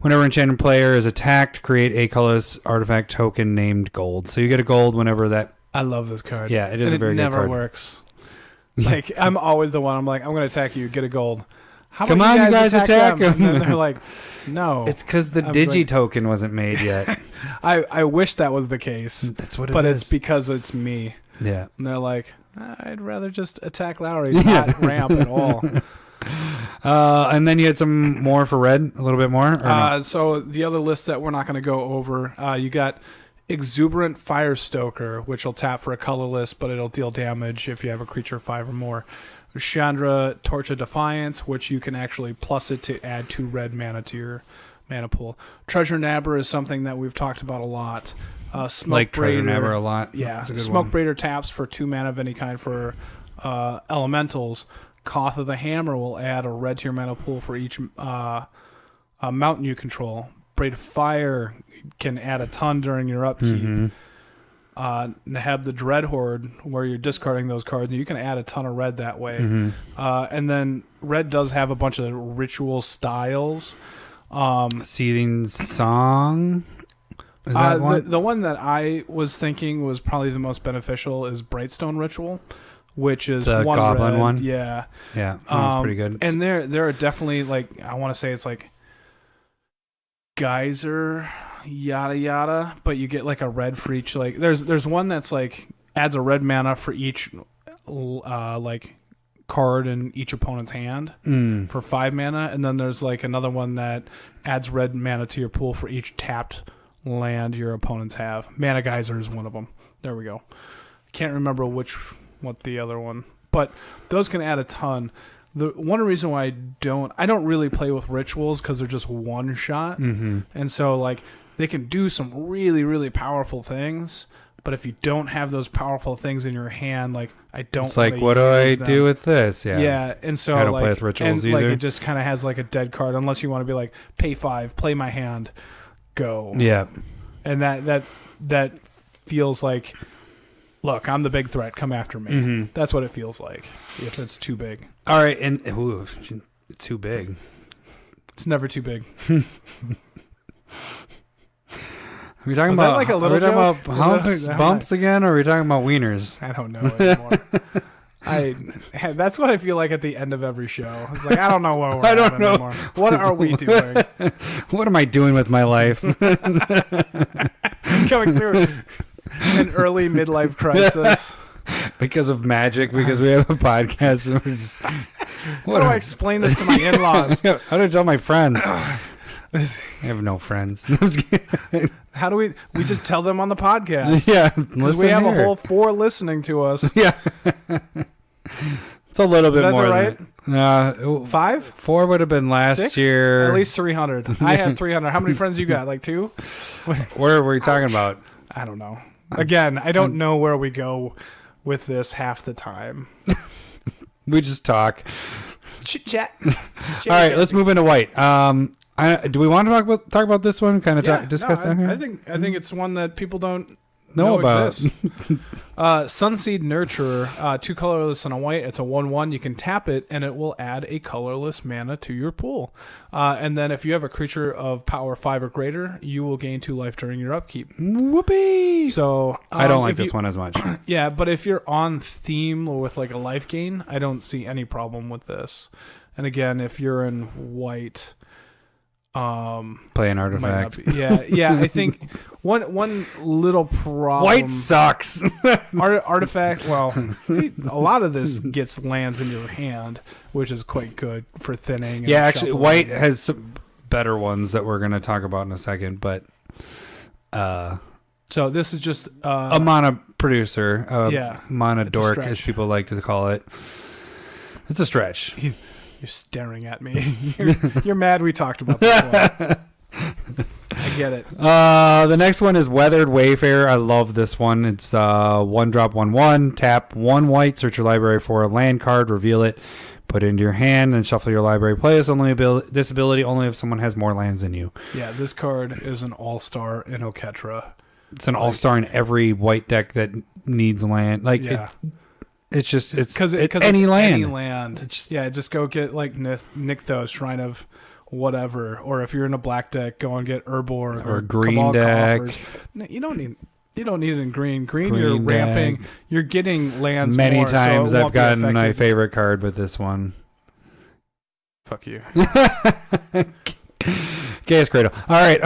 Whenever enchanted player is attacked, create a colorless artifact token named gold. So you get a gold whenever that. I love this card. Yeah, it is a very good card. It never works. Like, I'm always the one. I'm like, I'm going to attack you. Get a gold. How Come about on, you guys attack them? him. And then they're like, no. It's because the I'm Digi going- token wasn't made yet. I wish that was the case. That's what it is. But it's because it's me. Yeah. And they're like, I'd rather just attack Lowry, not ramp at all. And then you had some more for red, a little bit more? Or no? So the other list that we're not going to go over, you got Exuberant Firestoker, which will tap for a colorless, but it'll deal damage if you have a creature 5 or more. Chandra, Torch of Defiance, which you can actually plus it to add 2 red mana to your mana pool. Treasure Nabber is something that we've talked about a lot. Smoke like Treasure Braider, Nabber a lot. Yeah, That's a good Smoke one. Braider taps for 2 mana of any kind for elementals. Koth of the Hammer will add a red to your mana pool for each mountain you control. Braid of Fire can add a ton during your upkeep. Mm-hmm. Neheb the Dreadhorde, where you're discarding those cards, and you can add a ton of red that way. Mm-hmm. And then red does have a bunch of ritual styles. Seething Song? Is that one? The one that I was thinking was probably the most beneficial is Brightstone Ritual, which is The 1 goblin red. one? Yeah. Yeah, that's pretty good. And there are definitely, like, I want to say it's like geyser, yada yada, but you get like a red for each. Like there's one that's like adds a red mana for each like card in each opponent's hand for 5 mana, and then there's like another one that adds red mana to your pool for each tapped land your opponents have. Mana Geyser is one of them. There we go. Can't remember what the other one, but those can add a ton. The one reason why I don't really play with rituals because they're just one shot, and so like they can do some really really powerful things. But if you don't have those powerful things in your hand, like I don't. It's like, what do I do with this? Yeah, yeah, and so I don't like, play with rituals and, either. like it just kind of has like a dead card unless you want to be like pay 5, play my hand, go. Yeah, and that feels like, look, I'm the big threat. Come after me. That's what it feels like if it's too big. All right, and too big. It's never too big. Are we talking Was about that like a little joke? joke? Humps, bumps again, or are we talking about wieners? I don't know anymore. That's what I feel like at the end of every show. It's like I don't know what we're I don't having know. anymore. What are we doing? What am I doing with my life? Coming through an early midlife crisis. Because of magic, because we have a podcast. And we're just, How do I explain this to my in-laws? How do I tell my friends? I have no friends. How do we just tell them on the podcast? Yeah, Because we have a whole 4 listening to us. Yeah. It's a little bit Is that more right? than 5? 4 would have been last 6? year. At least 300. I have 300. How many friends you got? Like 2? Where were we talking about? I don't know. Again, I don't know where we go with this half the time. We just talk. Chit chat. All right, let's move into white. Do we want to talk about this one? Kind of discuss that here? I think it's one that people don't know about. Exists. Sunseed Nurturer, 2 colorless and a white. It's a 1/1. You can tap it, and it will add a colorless mana to your pool. And then if you have a creature of power 5 or greater, you will gain 2 life during your upkeep. Whoopee! So I don't like this one as much. Yeah, but if you're on theme with like a life gain, I don't see any problem with this. And again, if you're in white, play an artifact. Yeah. I think one little problem. White sucks. Artifact. Well, a lot of this gets lands in your hand, which is quite good for thinning. And Actually, shuffling. white has some better ones that we're going to talk about in a second. But so this is just a mana producer. Mana it's a dork, stretch. as people like to call it. It's a stretch. You're staring at me. You're mad we talked about this one. I get it. The next one is Weathered Wayfarer. I love this one. It's 1-drop, 1/1. Tap 1 white, search your library for a land card, reveal it, put it into your hand, and shuffle your library. Play this ability only if someone has more lands than you. Yeah, this card is an all-star in Oketra. It's an all-star in every white deck that needs land. Like, yeah. It's just because any land. Any land. Just go get like Nykthos, Shrine of whatever, or if you're in a black deck, go and get Urborg or green Cabal deck. Coffers. No, you don't need it in green. Green you're ramping. Deck. You're getting lands many more, times. so I've gotten my favorite card with this one. Fuck you. Chaos Cradle. All right.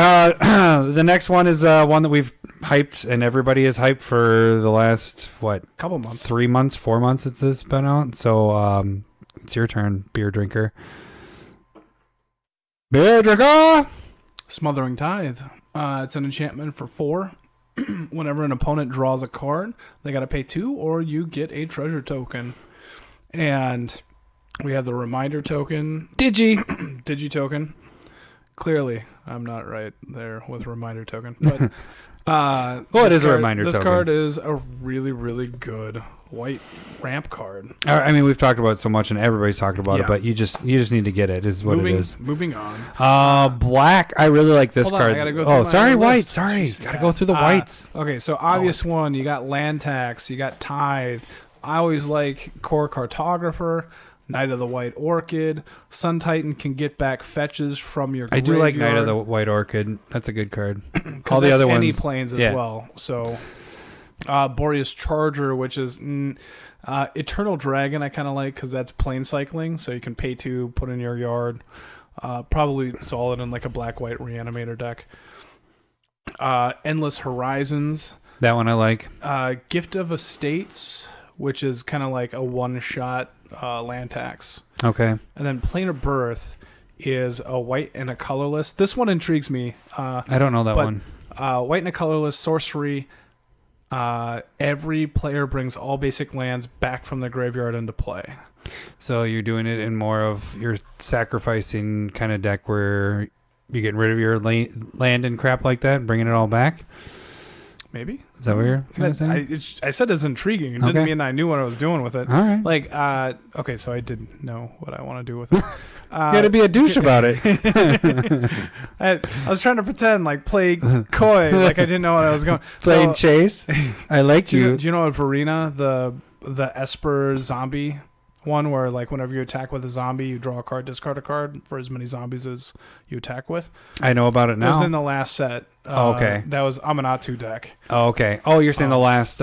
The next one is one that we've hyped, and everybody is hyped for the last, couple months. 3 months, 4 months it's this been out. So it's your turn, beer drinker. Beer drinker! Smothering Tithe. It's an enchantment for 4. Whenever an opponent draws a card, they got to pay 2, or you get a treasure token. And we have the reminder token. Digi token. Clearly, I'm not right there with reminder token. But it is a reminder this token. This card is a really, really good white ramp card. I mean, we've talked about it so much, and everybody's talked about it, but you just need to get it, is what it is. Moving on. Black, I really like this card. I gotta go through sorry, list. white. Sorry. Gotta go through the whites. Okay, so obvious one, you got land tax, you got tithe. I always like core cartographer. Knight of the White Orchid. Sun Titan can get back fetches from your graveyard. I do like Knight of the White Orchid. That's a good card. All the other ones. Any planes as well. So, Boreas Charger, which is Eternal Dragon, I kind of like because that's plane cycling. So you can pay 2, put in your yard. Probably solid in like a black-white reanimator deck. Endless Horizons. That one I like. Gift of Estates, which is kind of like a one-shot land tax. Okay. And then Plane of Birth is a white and a colorless. This one intrigues me. I don't know that one. White and a colorless sorcery. Every player brings all basic lands back from the graveyard into play. So you're doing it in more of your sacrificing kind of deck where you're getting rid of your land and crap like that, bringing it all back? Maybe. Is that what you're kind of saying? I said it's intriguing. It didn't mean I knew what I was doing with it. All right. Like, okay, so I did know what I want to do with it. You got to be a douche about it. I was trying to pretend, like, play coy, like I didn't know what I was going. Playing chase. I like do you know what Verena, the Esper zombie one, where like whenever you attack with a zombie, you draw a card, discard a card for as many zombies as you attack with? I know about it now. It was in the last set. Okay. That was Amanatu deck. Oh, okay. Oh, you're saying the last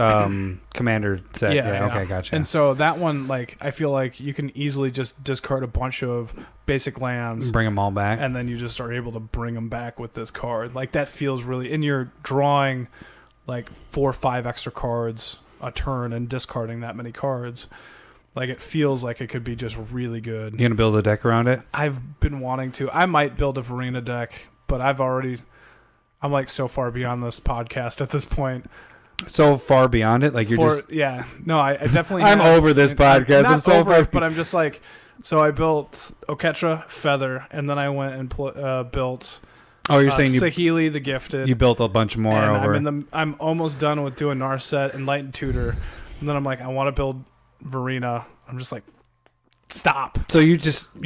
Commander set. Yeah, okay, gotcha. And so that one, like, I feel like you can easily just discard a bunch of basic lands. Bring them all back. And then you just are able to bring them back with this card. Like, that feels really... And you're drawing, like, 4 or 5 extra cards a turn and discarding that many cards. Like, it feels like it could be just really good. You gonna build a deck around it? I've been wanting to. I might build a Verena deck, but I'm like so far beyond this podcast at this point. So far beyond it? Like Yeah. No, I definitely I'm over this podcast. I'm so far. But I'm just like, so I built Oketra, Feather, and then I went and built... Oh, you're saying Saheeli the Gifted. You built a bunch more and over... I'm almost done with doing Narset and Light and Tutor. And then I'm like, I want to build Verena. I'm just like, stop. So you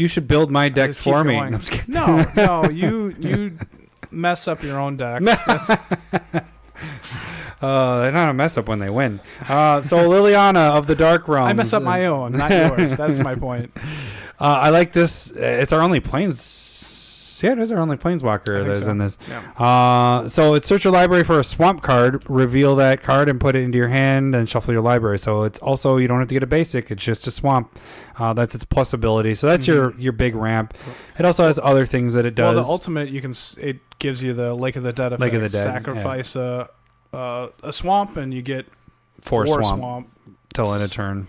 should build my decks for me. No, you mess up your own decks. They're not a mess up when they win. So Liliana of the Dark Realms. I mess up my own, not yours. That's my point. I like this. It's our only planes. Yeah, it is our only planeswalker that's in this. Yeah. So it's search your library for a swamp card, reveal that card, and put it into your hand, and shuffle your library. So it's also, you don't have to get a basic. It's just a swamp. That's its plus ability. So that's your big ramp. It also has other things that it does. Well, the ultimate, it gives you the Lake of the Dead effect. Lake of the Dead. Sacrifice a swamp, and you get 4 swamp till end of turn.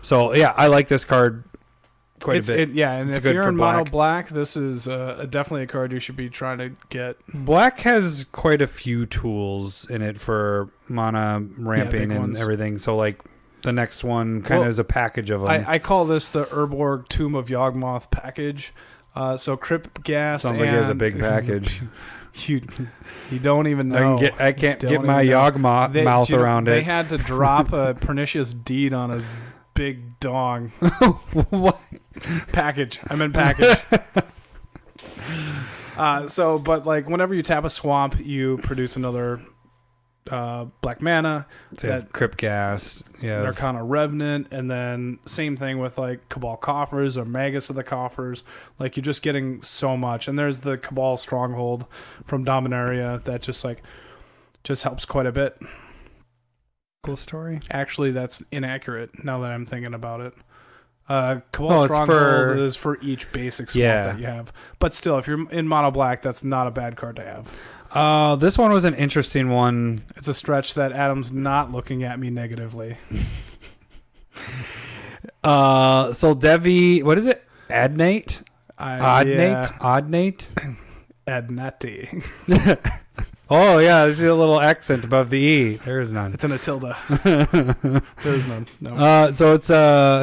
So yeah, I like this card quite a bit. And if you're in mono black, this is definitely a card you should be trying to get. Black has quite a few tools in it for mana ramping and ones. Everything. So like the next one kind of is a package of them. I call this the Urborg Tomb of Yawgmoth package. So Crypt Gas. Sounds like it has a big package. You don't even know. I can't get my Yawgmoth mouth around it. They had to drop a pernicious deed on his big dong. What? Package. I meant package. But like whenever you tap a swamp, you produce another black mana. That Crypt Gas. Yeah. Arcana Revenant, and then same thing with like Cabal Coffers or Magus of the Coffers. Like you're just getting so much. And there's the Cabal Stronghold from Dominaria that just helps quite a bit. Cool story. Actually, that's inaccurate now that I'm thinking about it. Cabal Stronghold is for each basic swamp that you have. But still, if you're in mono black, that's not a bad card to have. This one was an interesting one. It's a stretch that Adam's not looking at me negatively. So Devi, what is it? Adnate? Oddnate? Adnati. Oh, yeah, there's a little accent above the E. There is none. It's in a tilde. There is none. No. So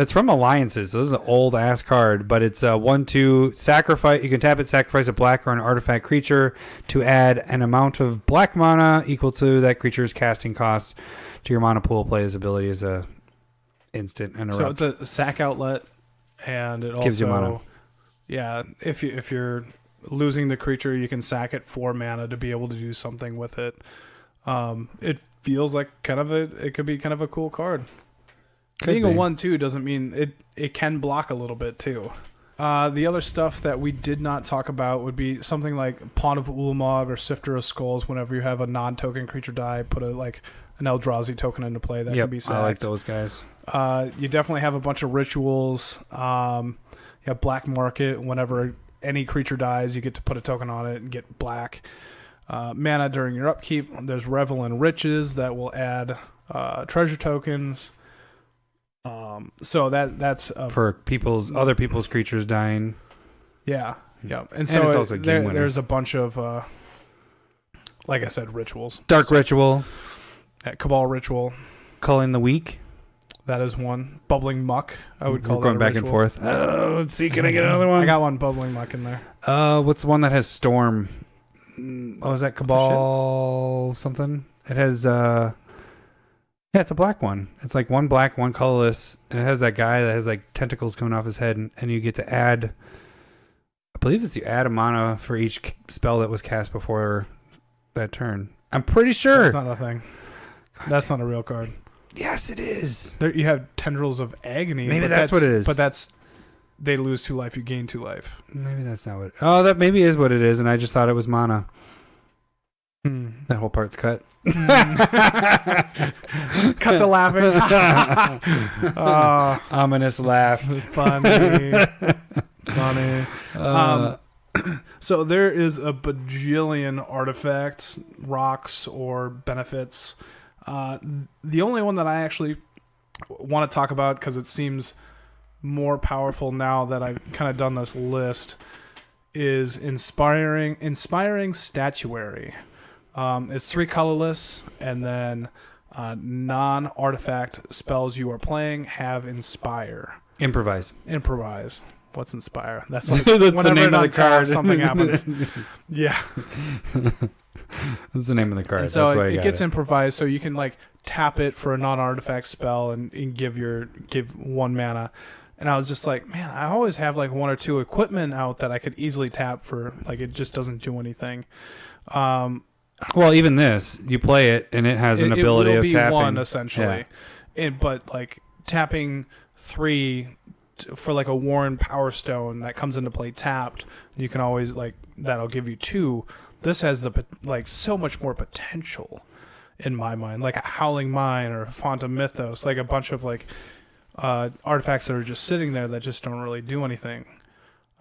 it's from Alliances. So this is an old-ass card, but it's 1/2 sacrifice. You can tap it, sacrifice a black or an artifact creature to add an amount of black mana equal to that creature's casting cost to your mana pool. Play his ability as a instant interrupt. So it's a sack outlet, and it gives also, you mana. Yeah, if you're losing the creature, you can sack it 4 mana to be able to do something with it. It feels like it could be kind of a cool card. Being a 1/2 doesn't mean it can block a little bit too. The other stuff that we did not talk about would be something like Pawn of Ulamog or Sifter of Skulls. Whenever you have a non-token creature die, put an Eldrazi token into play that can be sacked. I like those guys. You definitely have a bunch of rituals. You have Black Market whenever any creature dies, you get to put a token on it and get black. Mana during your upkeep. There's Revel in Riches that will add treasure tokens. So that's for other people's creatures dying. Yeah. And so it's also game winner. There's a bunch of like I said, rituals. Dark Ritual. Cabal Ritual. Culling the Weak. That is one. Bubbling Muck, I would call We're going that a back ritual. and forth. Let's see, can I get another one? I got one Bubbling Muck in there. What's the one that has Storm? Oh, is that Cabal something? It has it's a black one. It's like one black, one colorless, and it has that guy that has like tentacles coming off his head, and you get to add, I believe you add a mana for each spell that was cast before that turn. I'm pretty sure. That's not a thing. That's not a real card. Yes, it is. There, you have Tendrils of Agony. Maybe that's what it is. But they lose 2 life, you gain 2 life. Maybe that's not what. Oh, that maybe is what it is, and I just thought it was mana. That whole part's cut. Cut to laughing. Ominous laugh. Funny. So there is a bajillion artifacts, rocks, or benefits. The only one that I actually want to talk about, because it seems more powerful now that I've kind of done this list, is Inspiring Statuary. It's 3 colorless, and then non-artifact spells you are playing have Inspire. Improvise. What's Inspire? That's like That's whenever the name of the card. something happens. Yeah. That's the name of the card. And so that's why it gets Improvised, so you can like tap it for a non-artifact spell and give 1 mana. And I was just like, man, I always have like 1 or 2 equipment out that I could easily tap for, like it just doesn't do anything. Well, even this, you play it and it has an ability of tapping. It will be 1 essentially, but like tapping 3 for like a Warren Power Stone that comes into play tapped, you can always like that'll give you 2. This has the like so much more potential in my mind, like a Howling Mine or Font of Mythos, like a bunch of like artifacts that are just sitting there that just don't really do anything.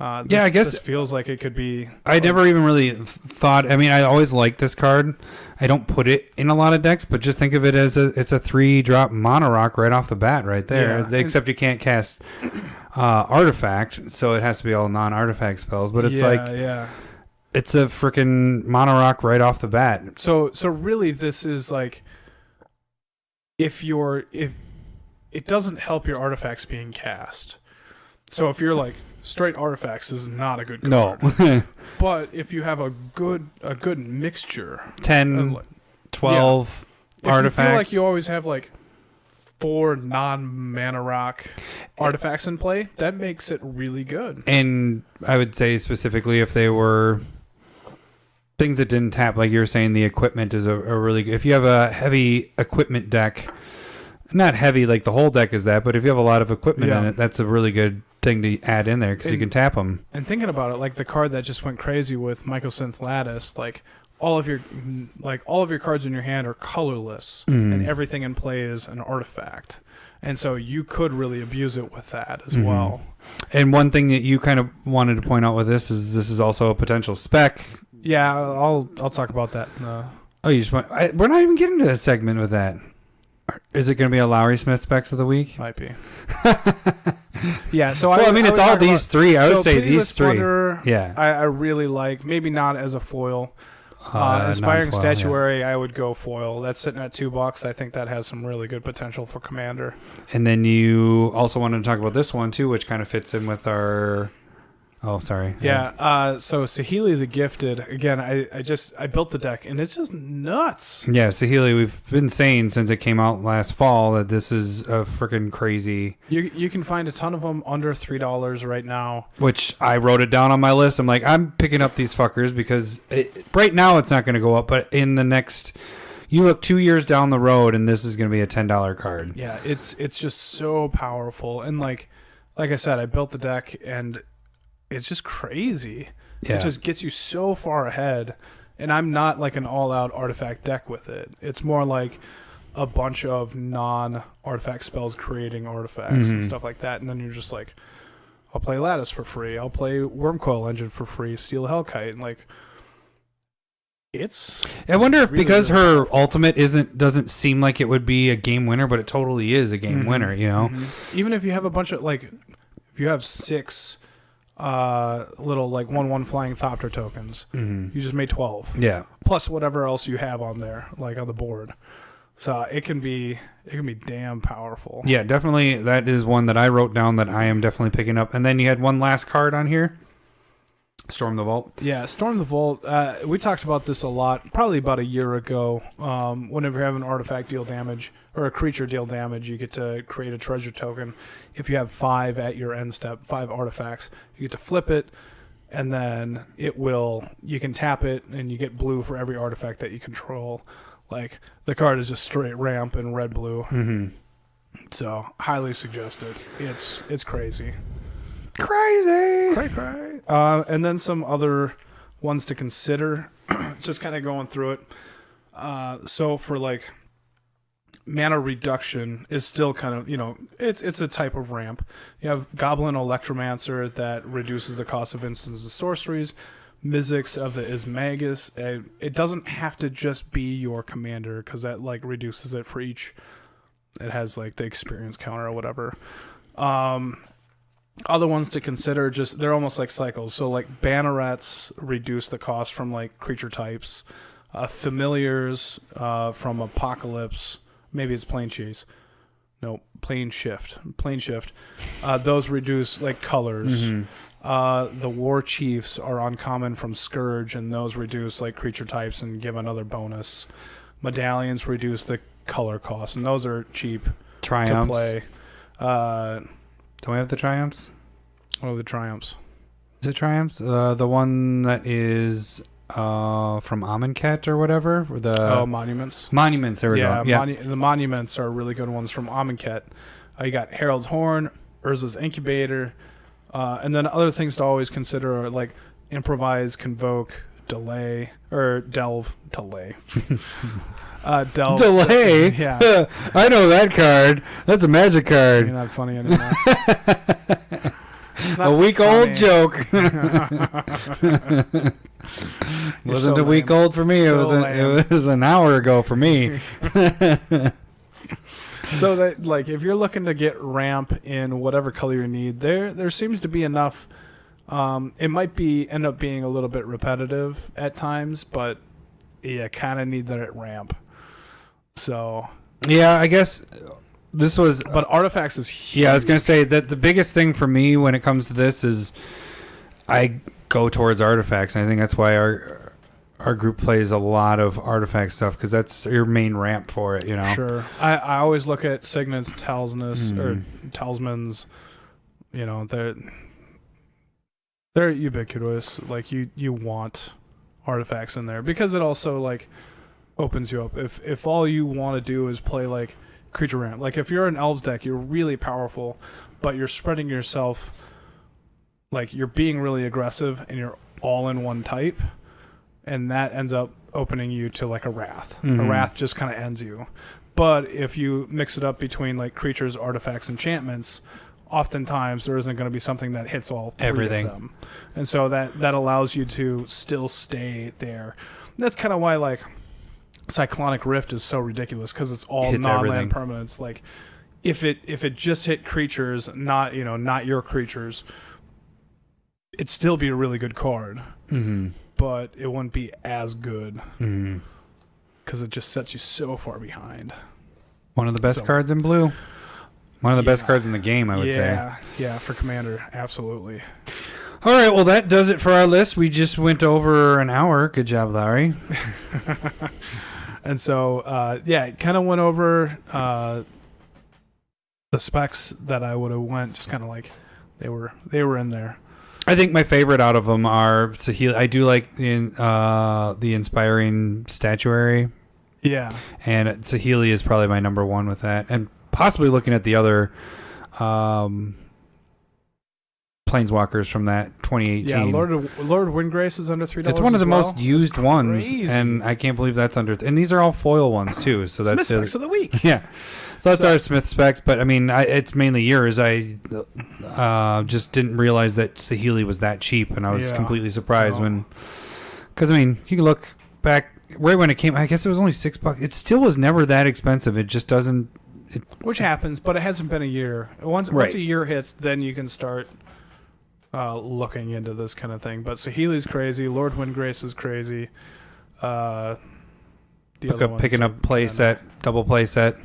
I guess this feels like it could be. I never even really thought. I mean, I always liked this card. I don't put it in a lot of decks, but just think of it as it's a 3-drop mono rock right off the bat, right there. Yeah. Except you can't cast artifact, so it has to be all non-artifact spells. But it's it's a freaking mono rock right off the bat. So really, this is like if it doesn't help your artifacts being cast. So if you're like straight artifacts, this is not a good card. No. But if you have a good mixture, 10, 12 artifacts. If you feel like you always have like 4 non-mana rock artifacts in play, that makes it really good. And I would say specifically if they were things that didn't tap, like you were saying, the equipment is a really good. If you have a heavy equipment deck, not heavy like the whole deck is that, but if you have a lot of equipment in it, that's a really good thing to add in there because you can tap them. And thinking about it, like the card that just went crazy with Mycosynth Lattice, like all of your cards in your hand are colorless, and everything in play is an artifact, and so you could really abuse it with that as well. And one thing that you kind of wanted to point out with this is also a potential spec. Yeah, I'll talk about that. Oh, you just want? We're not even getting to a segment with that. Is it going to be a Lowery Smith specs of the week? Might be. Yeah. So well, I mean, it's all these 3. I would say these 3. Yeah. I really like. Maybe not as a foil. Inspiring Statuary, I would go foil. That's sitting at $2. I think that has some really good potential for Commander. And then you also wanted to talk about this one too, which kind of fits in with our. Oh, sorry. Yeah. So Saheeli the Gifted. Again, I built the deck and it's just nuts. Yeah, Saheeli. We've been saying since it came out last fall that this is a freaking crazy. You can find a ton of them under $3 right now. Which I wrote it down on my list. I'm like, I'm picking up these fuckers because right now it's not going to go up, but in the next. You look 2 years down the road, and this is going to be a $10 card. Yeah, it's just so powerful, and like I said, I built the deck, and it's just crazy. Yeah. It just gets you so far ahead, and I'm not like an all-out artifact deck with it. It's more like a bunch of non-artifact spells creating artifacts and stuff like that, and then you're just like, I'll play Lattice for free. I'll play Wormcoil Engine for free. Steal Hellkite. And like, it's. I wonder if really, because really her powerful. ultimate doesn't seem like it would be a game winner, but it totally is a game winner. You know, Even if you have a bunch of like, if you have 6 little like 1/1 flying Thopter tokens, you just made 12. yeah. Plus whatever else you have on there, like on the board. So it can be damn powerful. Yeah, definitely. That is one that I wrote down that I am definitely picking up. And then you had one last card on here, Storm the Vault. Yeah, Storm the Vault. We talked about this a lot, probably about a year ago. Whenever you have an artifact deal damage or a creature deal damage, you get to create a treasure token. If you have 5 at your end step, 5 artifacts, you get to flip it, and then you can tap it, and you get blue for every artifact that you control. Like, the card is just straight ramp and red-blue. So, highly suggested. It's crazy. Cray. And then some other ones to consider. Just kind of going through it. So, for, like, mana reduction is still kind of, it's a type of ramp. You have Goblin Electromancer that reduces the cost of instants and sorceries. Mizzix of the Ismagus. It doesn't have to just be your commander, because that like reduces it for each. It has like the experience counter or whatever. Other ones to consider, they're almost like cycles. So like Bannerets reduce the cost from like creature types. Familiars from Apocalypse. Maybe it's Plane Chase. No, Plane Shift. Those reduce like colors. The War Chiefs are uncommon from Scourge, and those reduce like creature types and give another bonus. Medallions reduce the color cost, and those are cheap Triumphs. to play. Don't we have the Triumphs? What are the Triumphs? Is it Triumphs? The one that is from Amonkhet or whatever? Or the Monuments. Monuments, there we go. Yeah. The Monuments are really good ones from Amonkhet. You got Herald's Horn, Urza's Incubator, and then other things to always consider are like Improvise, Convoke, Delay. Delve. Delay? Yeah. I know that card. That's a magic card. You're not funny anymore. A week-old joke. Wasn't so a week lame. old for me. So It was an hour ago for me. So that, like, if you're looking to get ramp in whatever color you need, there seems to be enough. It might end up being a little bit repetitive at times, but you kind of need that ramp. So Yeah, I guess this was. but artifacts is huge. Yeah, I was gonna say that the biggest thing for me when it comes to this is I go towards artifacts. And I think that's why our group plays a lot of artifact stuff, because that's your main ramp for it. Sure. I always look at Signet's talismans. They're ubiquitous. Like you want artifacts in there, because it also like opens you up. If all you want to do is play like creature ramp, like if you're an elves deck, you're really powerful, but you're spreading yourself, like you're being really aggressive and you're all in one type, and that ends up opening you to like a wrath. A wrath just kind of ends you. But if you mix it up between like creatures, artifacts, enchantments, oftentimes there isn't going to be something that hits all three Everything. of them. And so that allows you to still stay there. That's kind of why like Cyclonic Rift is so ridiculous, because it's all Hits non-land everything. permanents. Like if it just hit creatures, not your creatures, it'd still be a really good card. But it wouldn't be as good because it just sets you so far behind. One of the best cards in blue. One of the best cards in the game, I would say. Yeah, for Commander, absolutely. All right, well, that does it for our list. We just went over an hour. Good job, Larry. And so, it kind of went over the specs that I would have went, just kind of like they were in there. I think my favorite out of them are Saheeli. I do like the Inspiring Statuary. Yeah. And Saheeli is probably my number one with that. And possibly looking at the other planeswalkers from that 2018. Yeah, Lord Windgrace is under $3. It's one of the most used ones, crazy. and I can't believe that's under. And these are all foil ones too. So that's Smith specs of the week. Yeah. So that's our Smith specs, but I mean, it's mainly yours. I just didn't realize that Saheeli was that cheap, and I was completely surprised when. Because I mean, you can look back right when it came. I guess it was only $6. It still was never that expensive. It just doesn't. Which happens, but it hasn't been a year. Once a year hits, then you can start looking into this kind of thing. But Saheeli's crazy. Lord Windgrace is crazy. Picking up play set, double play set.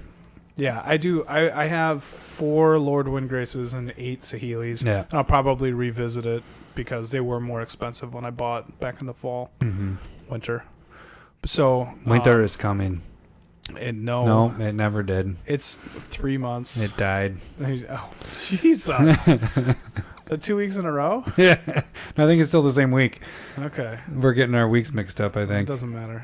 Yeah, I do. I have 4 Lord Windgraces and 8 Saheelis. Yeah. I'll probably revisit it because they were more expensive when I bought back in the fall, winter. So winter is coming. No, it never did. It's 3 months. It died. Oh, Jesus. 2 weeks in a row? Yeah. No, I think it's still the same week. Okay. We're getting our weeks mixed up, I think. It doesn't matter.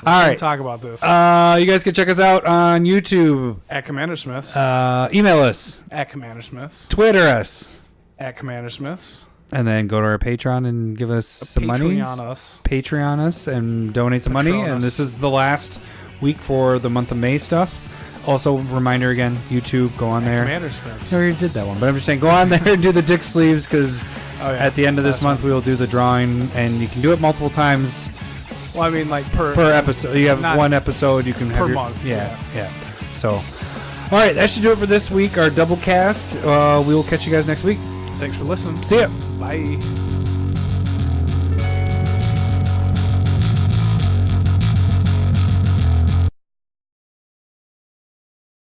All right. Talk about this. You guys can check us out on YouTube. At CommanderSmiths. Email us. At CommanderSmiths. Twitter us. At CommanderSmiths. And then go to our Patreon and give us some money. Patreon us and donate some money. And this is the last week for the month of May stuff. Also, reminder again, YouTube, go on there. CommanderSmiths. I already did that one, but I'm just saying, go on there and do the dick sleeves because at the end of this month we will do the drawing, and you can do it multiple times. Well, I mean, like per episode. You have one episode. You can have per month. Yeah. So, all right, that should do it for this week. Our double cast. We will catch you guys next week. Thanks for listening. See ya. Bye.